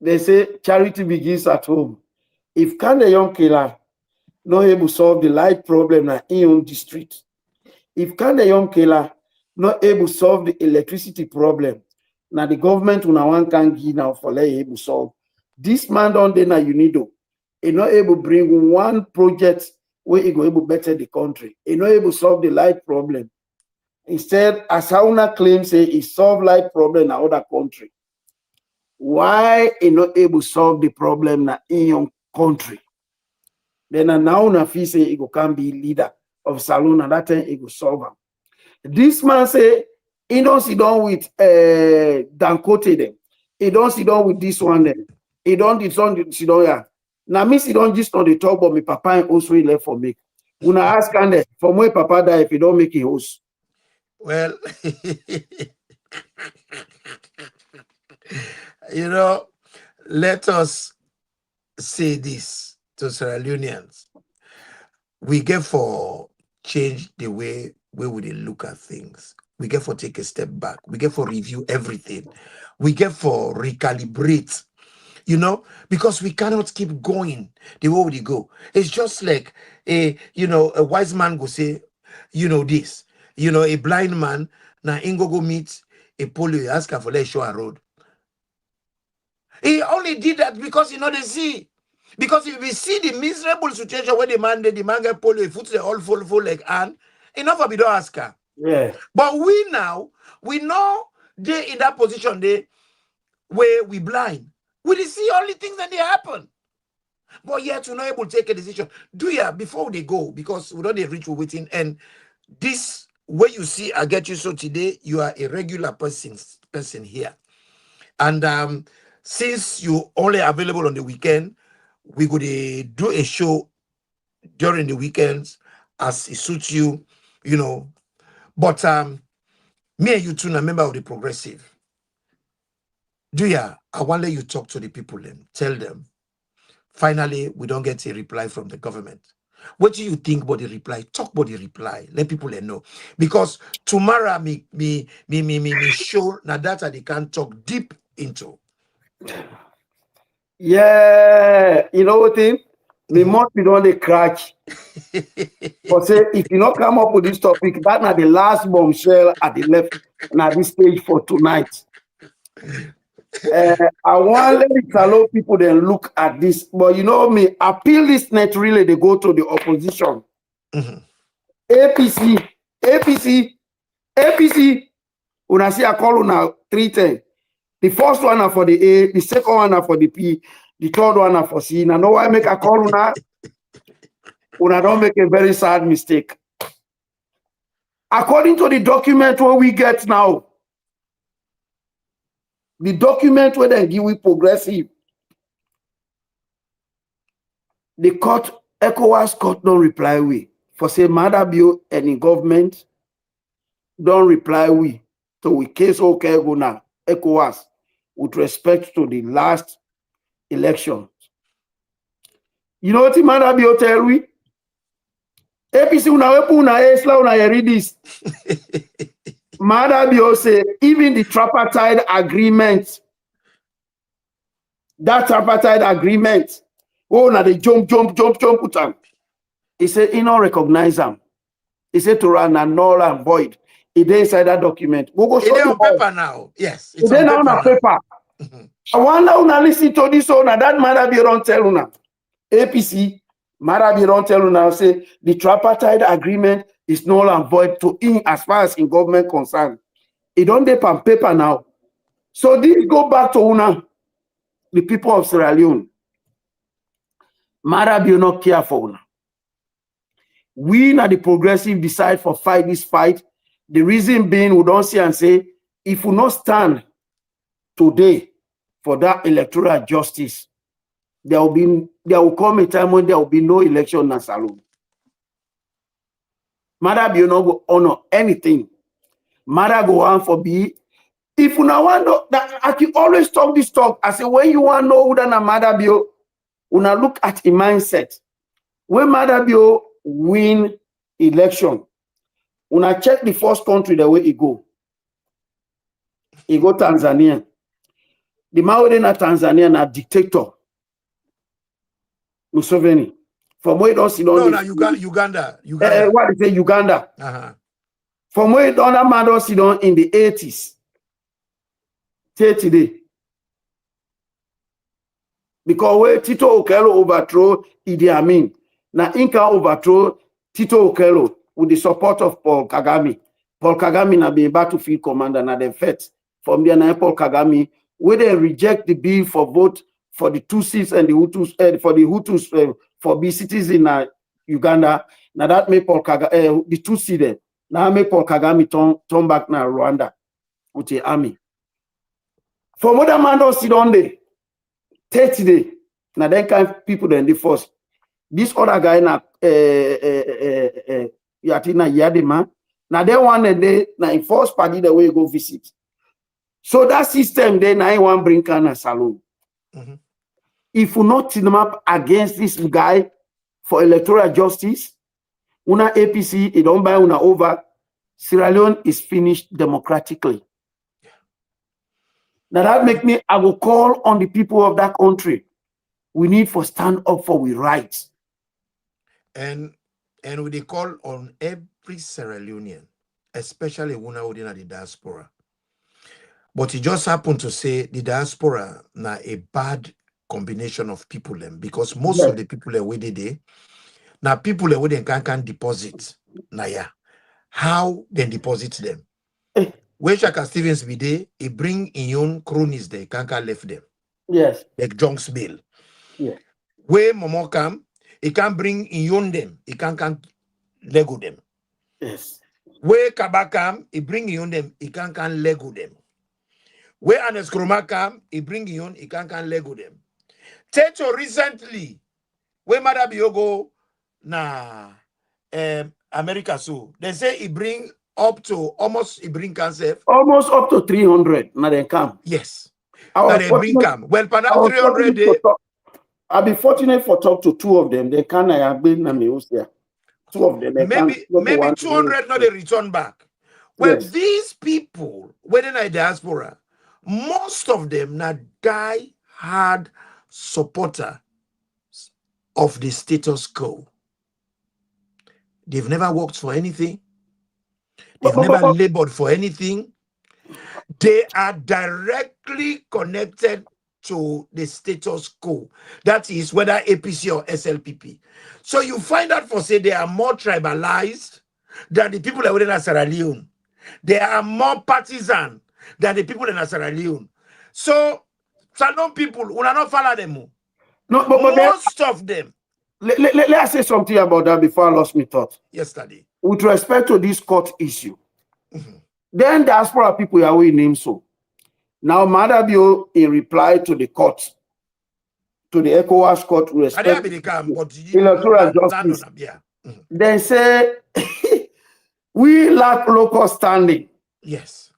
they say charity begins at home. If can the young killer not able to solve the light problem in on the street, if can the young killer not able to solve the electricity problem, now the government will one can give now for let able solve. This man don't then you need to. He not able to bring one project where he go able better the country. He not able to solve the light problem. Instead, as Sauna claims say he solve light problem in other country. Why he not able to solve the problem in your country? Then now na feel say he go can be leader of Salon and that time he go solve am. This man say he don't sit down with Dancote them. He don't sit down with this one then. He don't sit down here. Now me sit down just on the top, but my papa and also he left for me. When I ask and from where papa die if he don't make a host.
Well, you know, let us say this to Sierra Leoneans. We get for change the way we would look at things. We get for take a step back. We get for review everything. We get for recalibrate, you know, because we cannot keep going the way we go. It's just like a wise man go say, this, a blind man now ingo go meet a polio, ask her for let show a road. He only did that because they see. Because if we see the miserable situation where the man get polio, foot they all full like and enough of it don't ask her.
Yeah.
But we know they in that position they where we blind. We see only things that they happen. But yet we're not able to take a decision. Do ya before they go, because we don't reach waiting. And this way you see, I get you. So today you are a regular person here. And since you only available on the weekend, we could do a show during the weekends as it suits you, But me and you two are member of the Progressive. Do ya? I want to let you talk to the people and tell them. Finally, we don't get a reply from the government. What do you think about the reply? Talk about the reply. Let people know. Because tomorrow me show now data they can talk deep into.
Yeah, you know what thing? Me must be on the crash. But say if you not come up with this topic, that's not the last bombshell at the left now this stage for tonight. I want let it allow people then look at this. But you know me, appeal this net really they go to the opposition. APC. When I see I call now 310. The first one are for the A, the second one are for the P, the third one are for C. Now, know why I make a call now? When I don't make a very sad mistake. According to the document what we get now, the document where they give we Progressive, the court, ECOWAS court don't reply we. For say Mother Bill any government don't reply we. So we case okay go now, ECOWAS, with respect to the last election. You know what the Mother Bill tell we? APC una read this. Mother Bill say even the tripartite agreement, that tripartite agreement, now they jump put on. He said he don't recognize them. He said to run and null and void. It inside that document. We go show
it's on paper now. Yes,
it's on paper. I wonder una listen to this one. That Mother Bill don't tell una. APC. Marabi don't tell you now, say the tripartite agreement is null and void to in as far as in government concerned. It don't dip on paper now. So this go back to una, the people of Sierra Leone. Marabi not care for una. We na the Progressive decide for fight this fight. The reason being we don't see and say if we not stand today for that electoral justice, there will come a time when there will be no election in Salone. Matter be not go honor anything. Matter go on for be. If you now want that, I can always talk this talk. I say when you want to know who that matter be, una look at a mindset. When matter be win election, una check the first country the way it go. He go Tanzania. The man within Tanzania na dictator. Museveni. From where don't see
no, Uganda.
What they say Uganda. From where don't that man don't see down in the 80s. Till today. Because where Tito Okello overthrow Idi Amin. Now Inca overthrow Tito Okello with the support of Paul Kagame. Paul Kagame na be battlefield commander na the vet. From there na Paul Kagame, where they reject the bill for vote for the Tutsis and the Hutus, for the Hutus for be cities in Uganda. Now that make Paul Kagame, the Tutsi there. Now make Paul Kagame turn back now Rwanda with the army. For more than man don't sit on there. 30 days. Now then kind of people then the first. This other guy na Yatina Yadima. Now they one and they now in first party the way you go visit. So that system then I want bring Kana Salone. If you not team up against this guy for electoral justice, una APC, it don't buy una over. Sierra Leone is finished democratically. Now that make me, I will call on the people of that country. We need to stand up for we rights.
And we call on every Sierra Leonean, especially una within the diaspora. But it just happened to say the diaspora na a bad combination of people because most of the people that we did now people that we can deposit na yeah. How they deposit them? When Shaka Stevens be there, he bring in own cronies they can't left them.
Yes.
Like John's Bill.
Yeah.
Where Momo come, he can bring in own them. He can't Lego them.
Yes.
Where Kaba come, he bring in them. He can't Lego them. Where Anes Kroma come, he bring in own. He can't Lego them. Techo recently, where Mother Biogo na America so they say he bring up to almost he bring cancer.
Almost up to 300. Now they come.
Yes. Now they bring come. Well, for that 300
I'll be fortunate for talk to two of them. They can have been here. Two of them.
Maybe 200 not they return back. Well, yes. These people, whether in diaspora, most of them now die hard supporter of the status quo. They've never worked for anything. They've never labored for anything. They are directly connected to the status quo. That is whether APC or SLPP. So you find out for say they are more tribalized than the people that were in Sierra Leone. They are more partisan than the people in Sierra Leone. So some people will not follow them.
No, but
most of them.
Let's say something about that before I lost my thought.
Yesterday.
With respect to this court issue, then diaspora people are we name so. Now, Madabio, in reply to the court, to the ECOWAS court, with respect to electoral justice, they say we lack local standing.
Yes.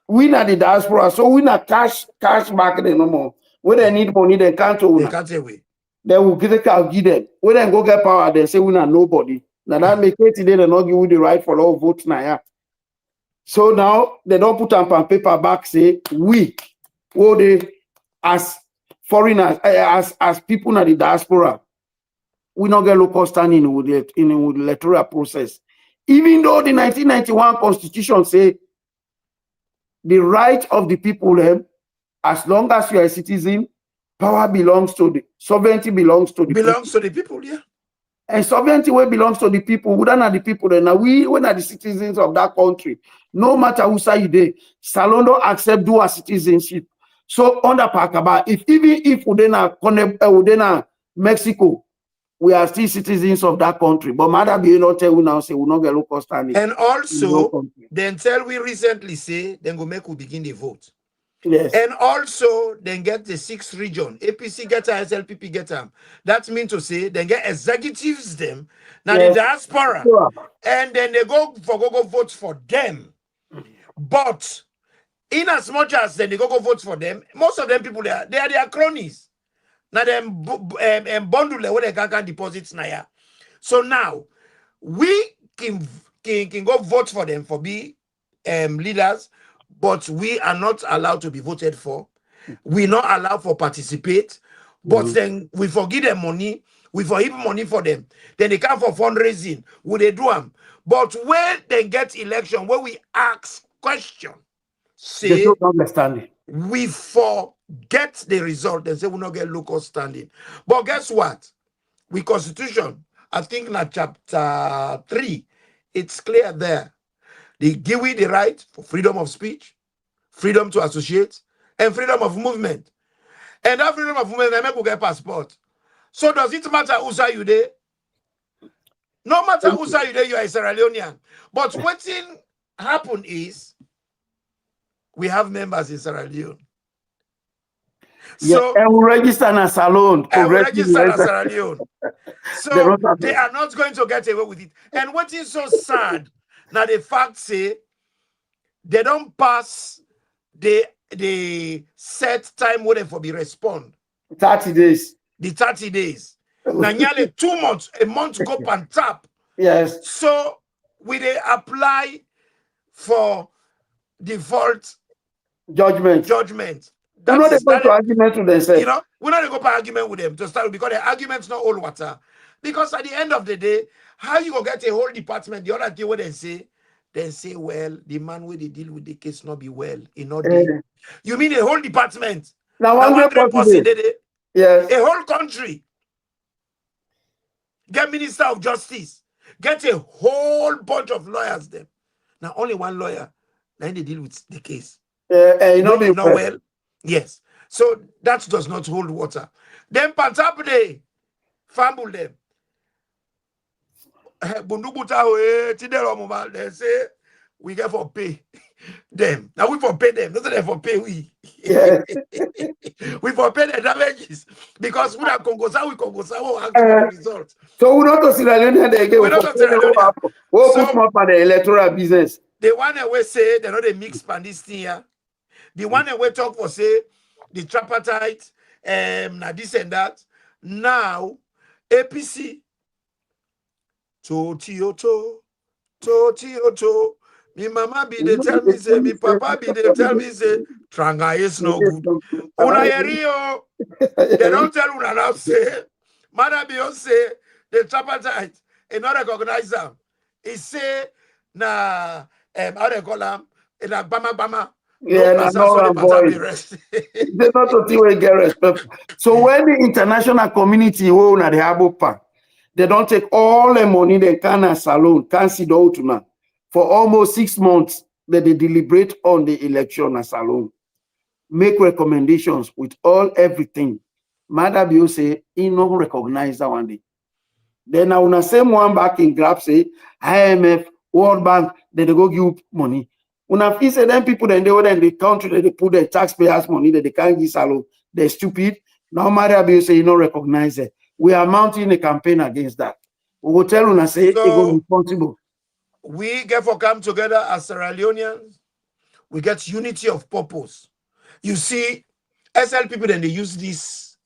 We not the diaspora, so we not cash back no more. When they need money, they can't
say we.
They will give them. When they go get power, they say we not nobody. Now that make it today they not give you the right for all votes now. Yeah. So now they don't put on paper back say we they as foreigners as people in the diaspora, we not get local standing with the electoral process. Even though the 1991 constitution say the right of the people as long as you are a citizen, power belongs to the sovereignty belongs to the
people, yeah.
And sovereignty where belongs to the people, we don't have the people then. Now we are the citizens of that country. No matter who say you there, Salone don't accept dual citizenship. So under Pakaba, even if we not Mexico, we are still citizens of that country. But matter be not tell we now say we not get local standing.
And also, then tell we recently say then go make we begin the vote.
Yes.
And also, then get the 6th region. APC get them, SLPP get them. That means to say, then get executives them, now the
Yes.
diaspora.
Sure.
And then they go vote for them. But in as much as then they go vote for them, most of them people they are their cronies. Now them bundle where they can deposits now. So now we can go vote for them for be leaders, but we are not allowed to be voted for. We're not allowed for participate, but
Mhm.
then we forgive them money, we forgive money for them. Then they come for fundraising, will they do them? But when they get election, when we ask question,
They
say
don't understand.
we forget the result, they say we not get local standing. But guess what? We constitution, I think na chapter 3, it's clear there. They give we the right for freedom of speech, freedom to associate, and freedom of movement. And that freedom of movement, they make we get passport. So does it matter who's you there? No matter who's you there, you are a Sierra Leonean. But what thing happen is we have members in Sierra Leone.
Yeah,
So
and we register in a salon,
we
progressive.
register as Sierra Leone.
They
So
don't have
they
it.
are not going to get away with it. And what is so sad, now the fact say they don't pass the set time where they for be respond.
30 days.
The 30 days. Now nearly 2 months, a month go and tap.
Yes.
So we they apply for default
Judgment.
judgment.
You
That
know they
is
go
that.
to argument with themselves.
We're not going to go argument with them to start with because the argument's not all water. Because at the end of the day, how you gonna get a whole department? The other thing what they say, well, the man where they deal with the case not be well, in not day.
Eh,
You mean a whole department?
Now
Now
one
one
great
great person
possible.
did it.
Yes.
A whole country. Get Minister of Justice. Get a whole bunch of lawyers them. Now only one lawyer. Then they deal with the case.
You know
When
be
you know
well.
well, yes. So that does not hold water. Then Pantap they fumble them. They say we get for pay them. Now we for pay them. Not they for pay we.
Yes.
We for pay the damages because we are Congosa, we will ask for the result.
So we not to Sierra Leone again.
We're not to Sierra Leone.
We'll put
So
more for the electoral business.
the one that we say they know they mix pandis here. The one that we talk for say the tripartite, now this and that. Now APC Totioto. Me mama be they tell me say, me papa be they tell me say, Tranga is no good. Una yerio, they don't tell una now say, Mother be say, the tripartite, and not recognize them. He say, na, how they call them, na bama,
Yeah,
no
and
pass so
all
the
and
matter be
boys.
rest.
They not to see we get respect. So when the international community who na the Abo Park, they don't take all the money they can as salon, can see the out now. For almost 6 months, that they deliberate on the election as salon. Make recommendations with all everything. Mother Bio say, he no recognize that one day. Then I wanna same one back in grab say IMF, World Bank, then they go give money. Una feel say them people then they were in the country that they put their taxpayers' money that they can't give salon. They're stupid. Now Maria Bio say you don't recognize it. We are mounting a campaign against that. We will tell una say it go
So
responsible.
we get for come together as Sierra Leoneans. We get unity of purpose. You see, SL people then they use this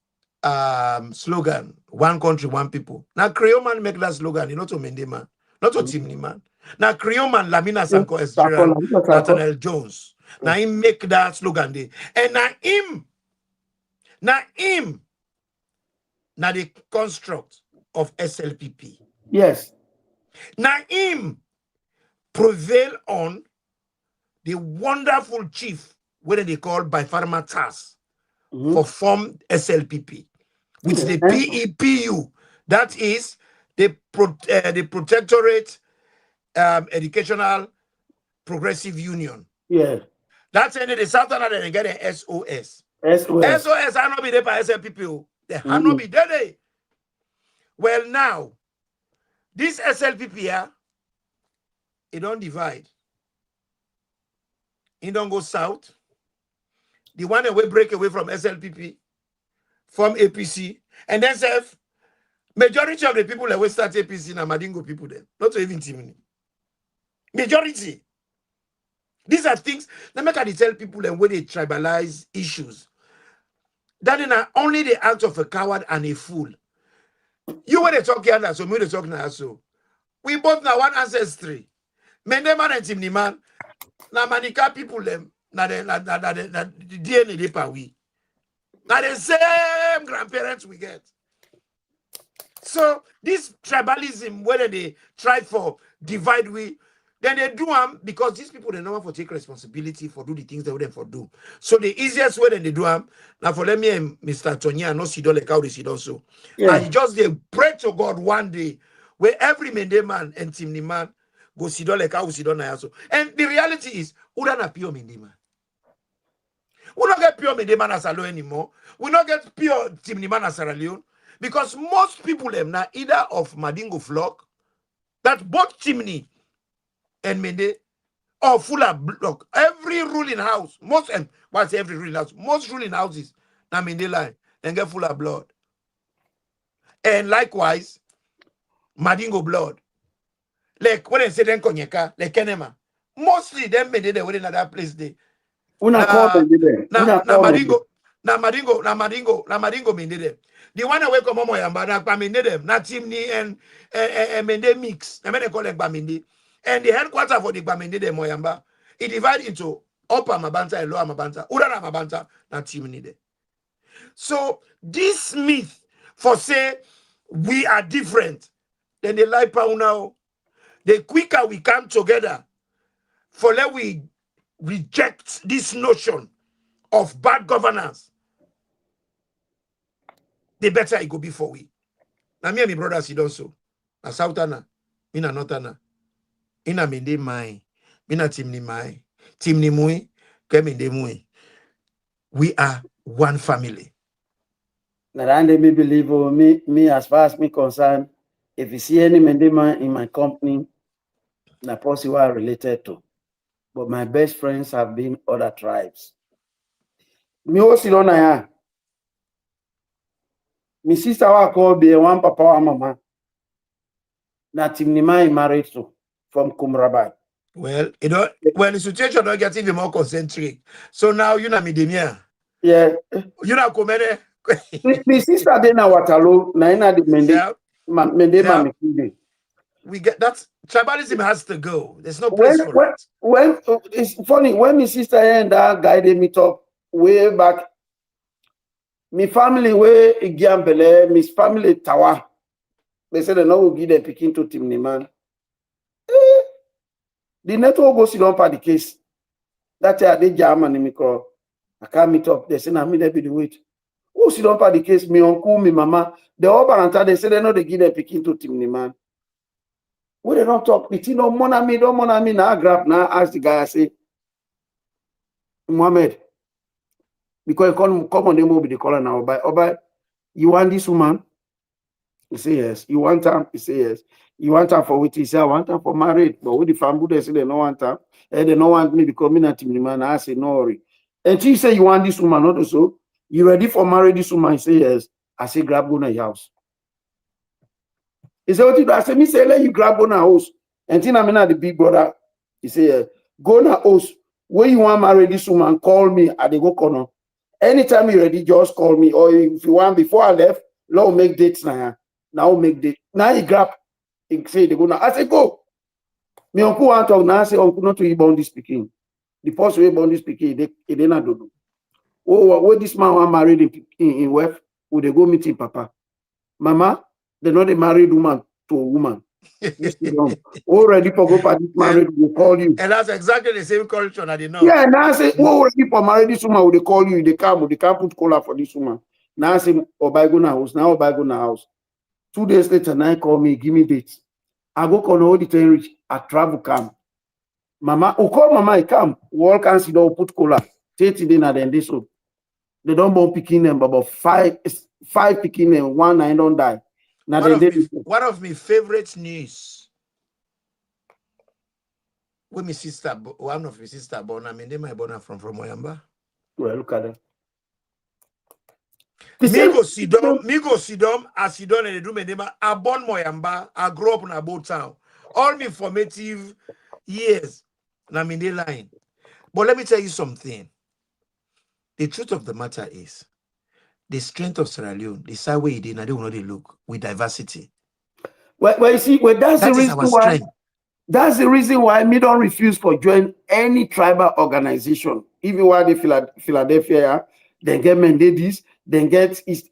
slogan, one country, one people. Now Creole man make that slogan, not to Mende man, not to Timni man. Now Creole man Lamina Sanko Esdran, Nathaniel Jones. Now he make that slogan there. And now him, now the construct of SLPP.
Yes.
Now him prevail on the wonderful chief, whether they call by Pharma TAS, for form SLPP. With the PEPU, that is the Protectorate Educational Progressive Union.
Yeah.
That's in the Southern and they get an SOS.
SOS.
SOS are not be there by SLPP. They have not be there. Well, now, this SLPP here, it don't divide. It don't go south. The one that will break away from SLPP, from APC, and then say majority of the people that will start APC na Madingo people then, not even Timini. Majority. These are things that make I tell people and when they tribalize issues. That is only the act of a coward and a fool. You when they talk here, so me they talk now so. We both now one ancestry. Mendeman and Timniman, na Manika people them, na the DNA they pa we. Now the same grandparents we get. So this tribalism, whether they try for divide we, then they do them because these people they know for take responsibility for do the things they would for do. So the easiest way then they do them, now for let me and Mr. Tonya no see like how they see also.
Yeah.
And just they pray to God one day where every Mende man and Timni man go see like how we see now also. And the reality is, who don't appear Mende man. We don't get pure Mende man as a law anymore. We don't get pure Timni man as Sierra Leone. Because most people them now either of Madingo flock, that both Chimney and Mende or Fuller block. Every ruling house, most and what's every ruling house, most ruling houses now Mende line and get Fuller blood. And likewise, Madingo blood. Like when they say then Konyeka, like Kenema, mostly them Mende they were in that place they.
Una call them there. Una call
Madingo, Madingo Mende them. The one away come on Yamba, na Baminde them, na Timni and Mende mix. I mean they call it Baminde. And the headquarters for the Baminde them Moyamba, it divided into upper Mabanta and lower Mabanta. Urana Mabanta, na Timni there. So this myth for say we are different, then the lie now. The quicker we come together, for let we reject this notion of bad governance, the better it go be for we. Now me and my brothers he also. Na Southana, me na Northana. Ina Mende mai, me na Timni mai. Timni mui, ke Mende mui. We are one family.
Now, they me believe me as far as me concerned, if you see any Mendema in my company, na person we are related to. But my best friends have been other tribes. Me also don't know. My sister wa call be one papa and mama. Na Timnima married to from Kumrabai.
Well, you know, when the situation don't get even more concentric. So now you know me demia.
Yeah.
You know Komere.
My sister then na Waterloo, na ina the Mendema Mekinde.
We get that tribalism has to go. There's no place for it.
When it's funny when my sister and that guy they meet up way back. My family way Igiambele, my family Tawa. They said they no will give them picking to Timni man. The network goes down for the case. That's why they German me call. I can't meet up. They say na me they be the wait. Who sit down for the case? Me uncle, me mama. The all parents they say they know they give them picking to Timni man. We they don't talk. The thing don't money me. Now grab now ask the guy. I say, Mohammed, because come on, they will be the caller now. Obai, you want this woman? He say yes. You want her? He say yes. You want her for what? He say I want her for married. But with the family, they say they don't want her. And they don't want me because me not Timni man. I say no worry. And she say you want this woman, not so. You ready for marry this woman? He say yes. I say grab go na your house. He said, what you do? I said, me say, let you grab on a house. And then I'm not the big brother. He said, go na house. When you want marry this woman, call me at the go corner. Anytime you're ready, just call me. Or if you want, before I left, now make dates now. Now make date. Now he grab. He say, they go now. I say, go. My uncle want to talk now. I say, uncle, not to he born this speaking. The person who born this speaking, they not do. Oh, what this man want married in West, would they go meet him, papa? Mama, they're not a married woman to a woman. Already for go for this married, will call you.
And that's exactly the same culture that they know.
Yeah, now I say, already for married this woman, will they call you? They can't put collar for this woman. Now I say, Obai go na house. Now Obai go na house. 2 days later, now call me, give me dates. I go call all the time rich. I travel come. Mama, call mama, I come. Wall can see don't put collar. 30 days now then this one. They don't born picking them, but five picking them, 1 9 don't die. Now
one of my favorite news. When my sister, one of my sister born, I mean, they my born from Oyamba.
Well, look at that.
Me go sidom, as sidom and do me nema. I born Moyamba, I grew up in a boat town. All my formative years, na in the line. But let me tell you something. The truth of the matter is, the strength of Sierra Leone, the side way it is, I don't know they look with diversity.
Well, you see, that's
That
the
is
reason
our
why.
strength.
That's the reason why me don't refuse for join any tribal organization. Even while the Philadelphia, then get Mendedis, then get East.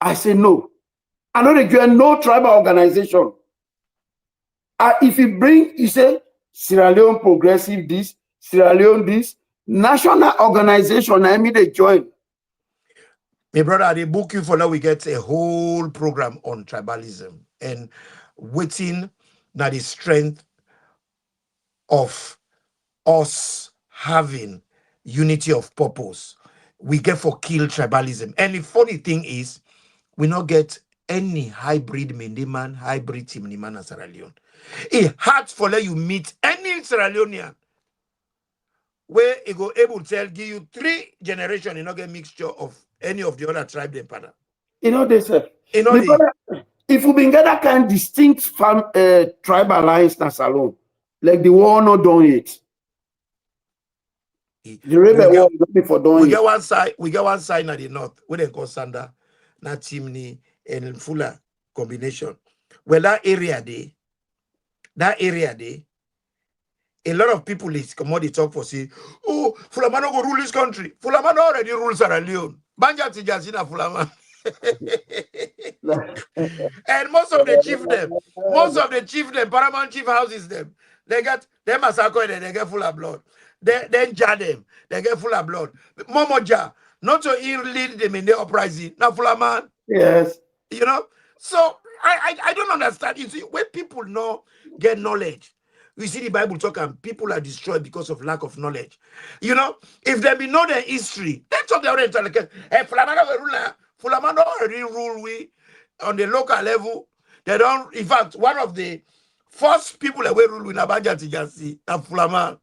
I say no. I don't join no tribal organization. If you bring, you say Sierra Leone Progressive this, Sierra Leone this, national organization, I mean they join.
My brother, they book you for now. We get a whole program on tribalism and waiting that the strength of us having unity of purpose. We get for kill tribalism. And the funny thing is, we not get any hybrid Mendeman, hybrid Timniman and Sierra Leone. It hard for let you meet any Sierra Leonean where it go able to tell give you 3 generations and not get mixture of any of the other tribe then partner.
You know, they say,
You know,
if we been get that kind of distinct tribal alliance na salon, like the war not done yet. The rebel war not before done
we
yet.
get one side at the north, where they call Sanda, not Chimney and Fuller combination. Well, that area there, a lot of people is come out they talk for say, oh, Fulamano go rule this country. Fulamano already rules Sierra Leone. Banja Tijazina Fulama. And most of the chief them, paramount chief houses them, they get them massacre and they get full of blood. Then jar them, they get full of blood. Momoja, not to lead them in the uprising. Now Fulaman.
Yes.
You know, so I don't understand. You see, when people get knowledge, you see the Bible talk and people are destroyed because of lack of knowledge. You know, if they be know their history, they talk their oriental like, hey, Fulaman already rule we on the local level. They don't, in fact, one of the first people that we rule in Abanja Tijasi, and Fulaman.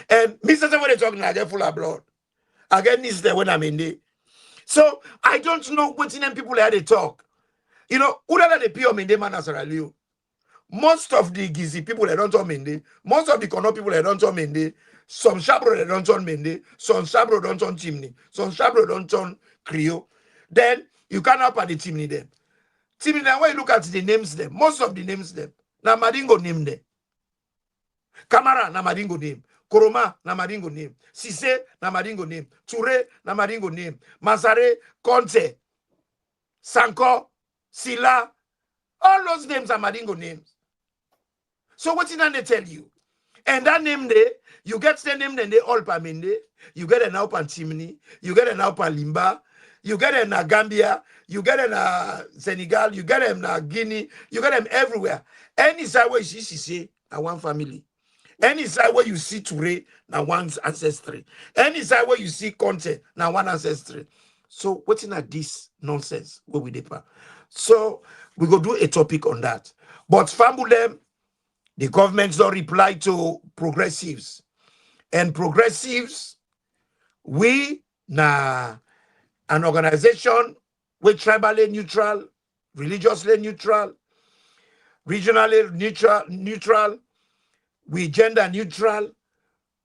And Mr. When they talking, I get full of blood. I get this there when I'm in there. So I don't know what in them people how they talk. You know, who are the pure Mende man as Sierra Leone? Most of the Gizi people they don't talk Mende, most of the Kono people they don't talk Mende, some Shabro they don't talk Mende, some Shabro don't talk Chimney, some Shabro don't talk Creole. Then you can't up at the Chimney them. Chimney, now when you look at the names them, most of the names them, na Madingo name them. Kamara na Madingo name. Koroma na Madingo name. Sise na Madingo name. Ture na Madingo name. Masare, Conte, Sanko, Sila, all those names are Madingo names. So what did they tell you? And that name there, you get the name then they all Pamende, you get an Alpan Chimney, you get an Alpan Limba, you get an Gambia, you get an Senegal, you get them Guinea, you get them everywhere. Any side where you see Sise, na one family. Any side where you see Ture, na one's ancestry. Any side where you see Conte, na one ancestry. So what's in this nonsense? Where we deeper? So we go do a topic on that. But Fambulem, the governments don't reply to progressives. And progressives, we na an organization with tribally neutral, religiously neutral, regionally neutral, we gender neutral,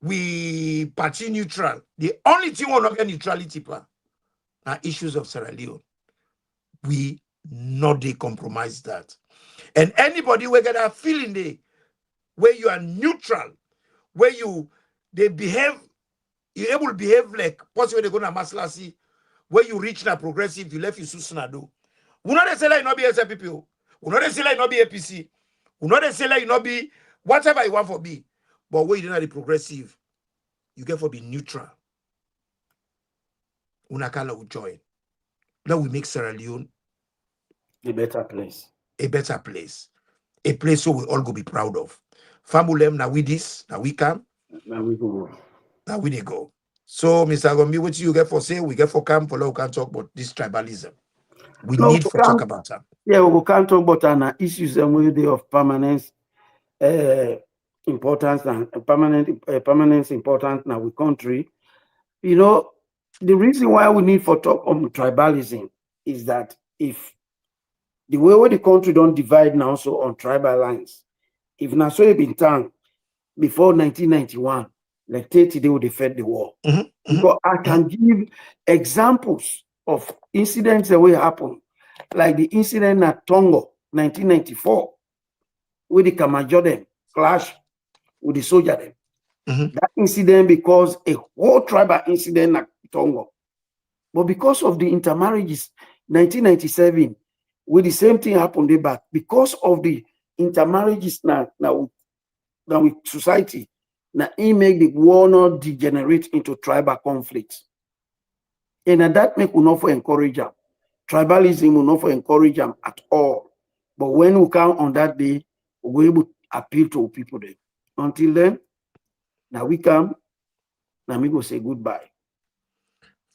we party neutral. The only thing we not get neutrality pa are issues of Sierra Leone. We not they compromise that. And anybody will get a feeling there where you are neutral, where they behave, you able to behave like possibly they go to Maslasi, where you reach na progressive, you left you Susunado. We not say like not be SFPP. We not say like not be APC. We not say like not be whatever you want for be. But where you don't the progressive, you get for be neutral. Unakala will join. Now we make Sierra Leone
a better place.
A better place. A place so we all go be proud of. Famulem, now we this, now we come.
Now we go.
Now we they go. So, Mr. Gombi, what you get for say? We get for camp for now we can talk about this tribalism. We need to talk about that.
Yeah, we can't talk about issues and way of permanence, importance and permanence importance now with country. You know, The reason why we need for talk on tribalism is that if the way the country don't divide now so on tribal lines, if na so it been done before 1991, like 30 they would defend the war. Because I can give examples of incidents that will happen, like the incident at Tongo, 1994, where the Kamajodem clash with the soldier them. That incident because a whole tribal incident at Tongo. But because of the intermarriages, 1997, where the same thing happened there back, because of the intermarriages now with society, now it make the war not degenerate into tribal conflicts. And that make we not for encourage them. Tribalism will not for encourage them at all. But when we come on that day, we're able to appeal to people then. Until then, now we come, now we go say goodbye.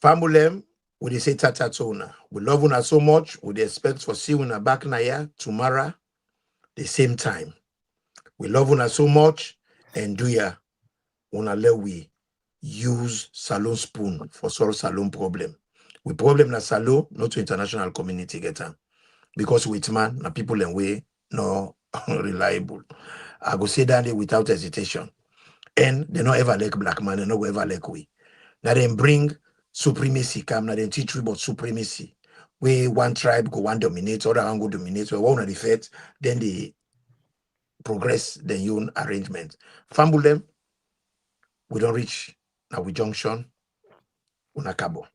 Famulem, we dey say tata to una. We love una so much. We dey expect for see una back na here tomorrow, the same time. We love una so much, and do ya una let we use salon spoon for solve salon problem. We problem na salon, not to international community get am. Because with man, na people and way no reliable. I go say that without hesitation. And they not ever like black man, they not ever like we. Now then bring supremacy come, now then teach you about supremacy. Where one tribe go one dominate, other one go dominate, where one of the feds, then they progress the own arrangement. Fumble them, we don't reach now we junction, unakabo.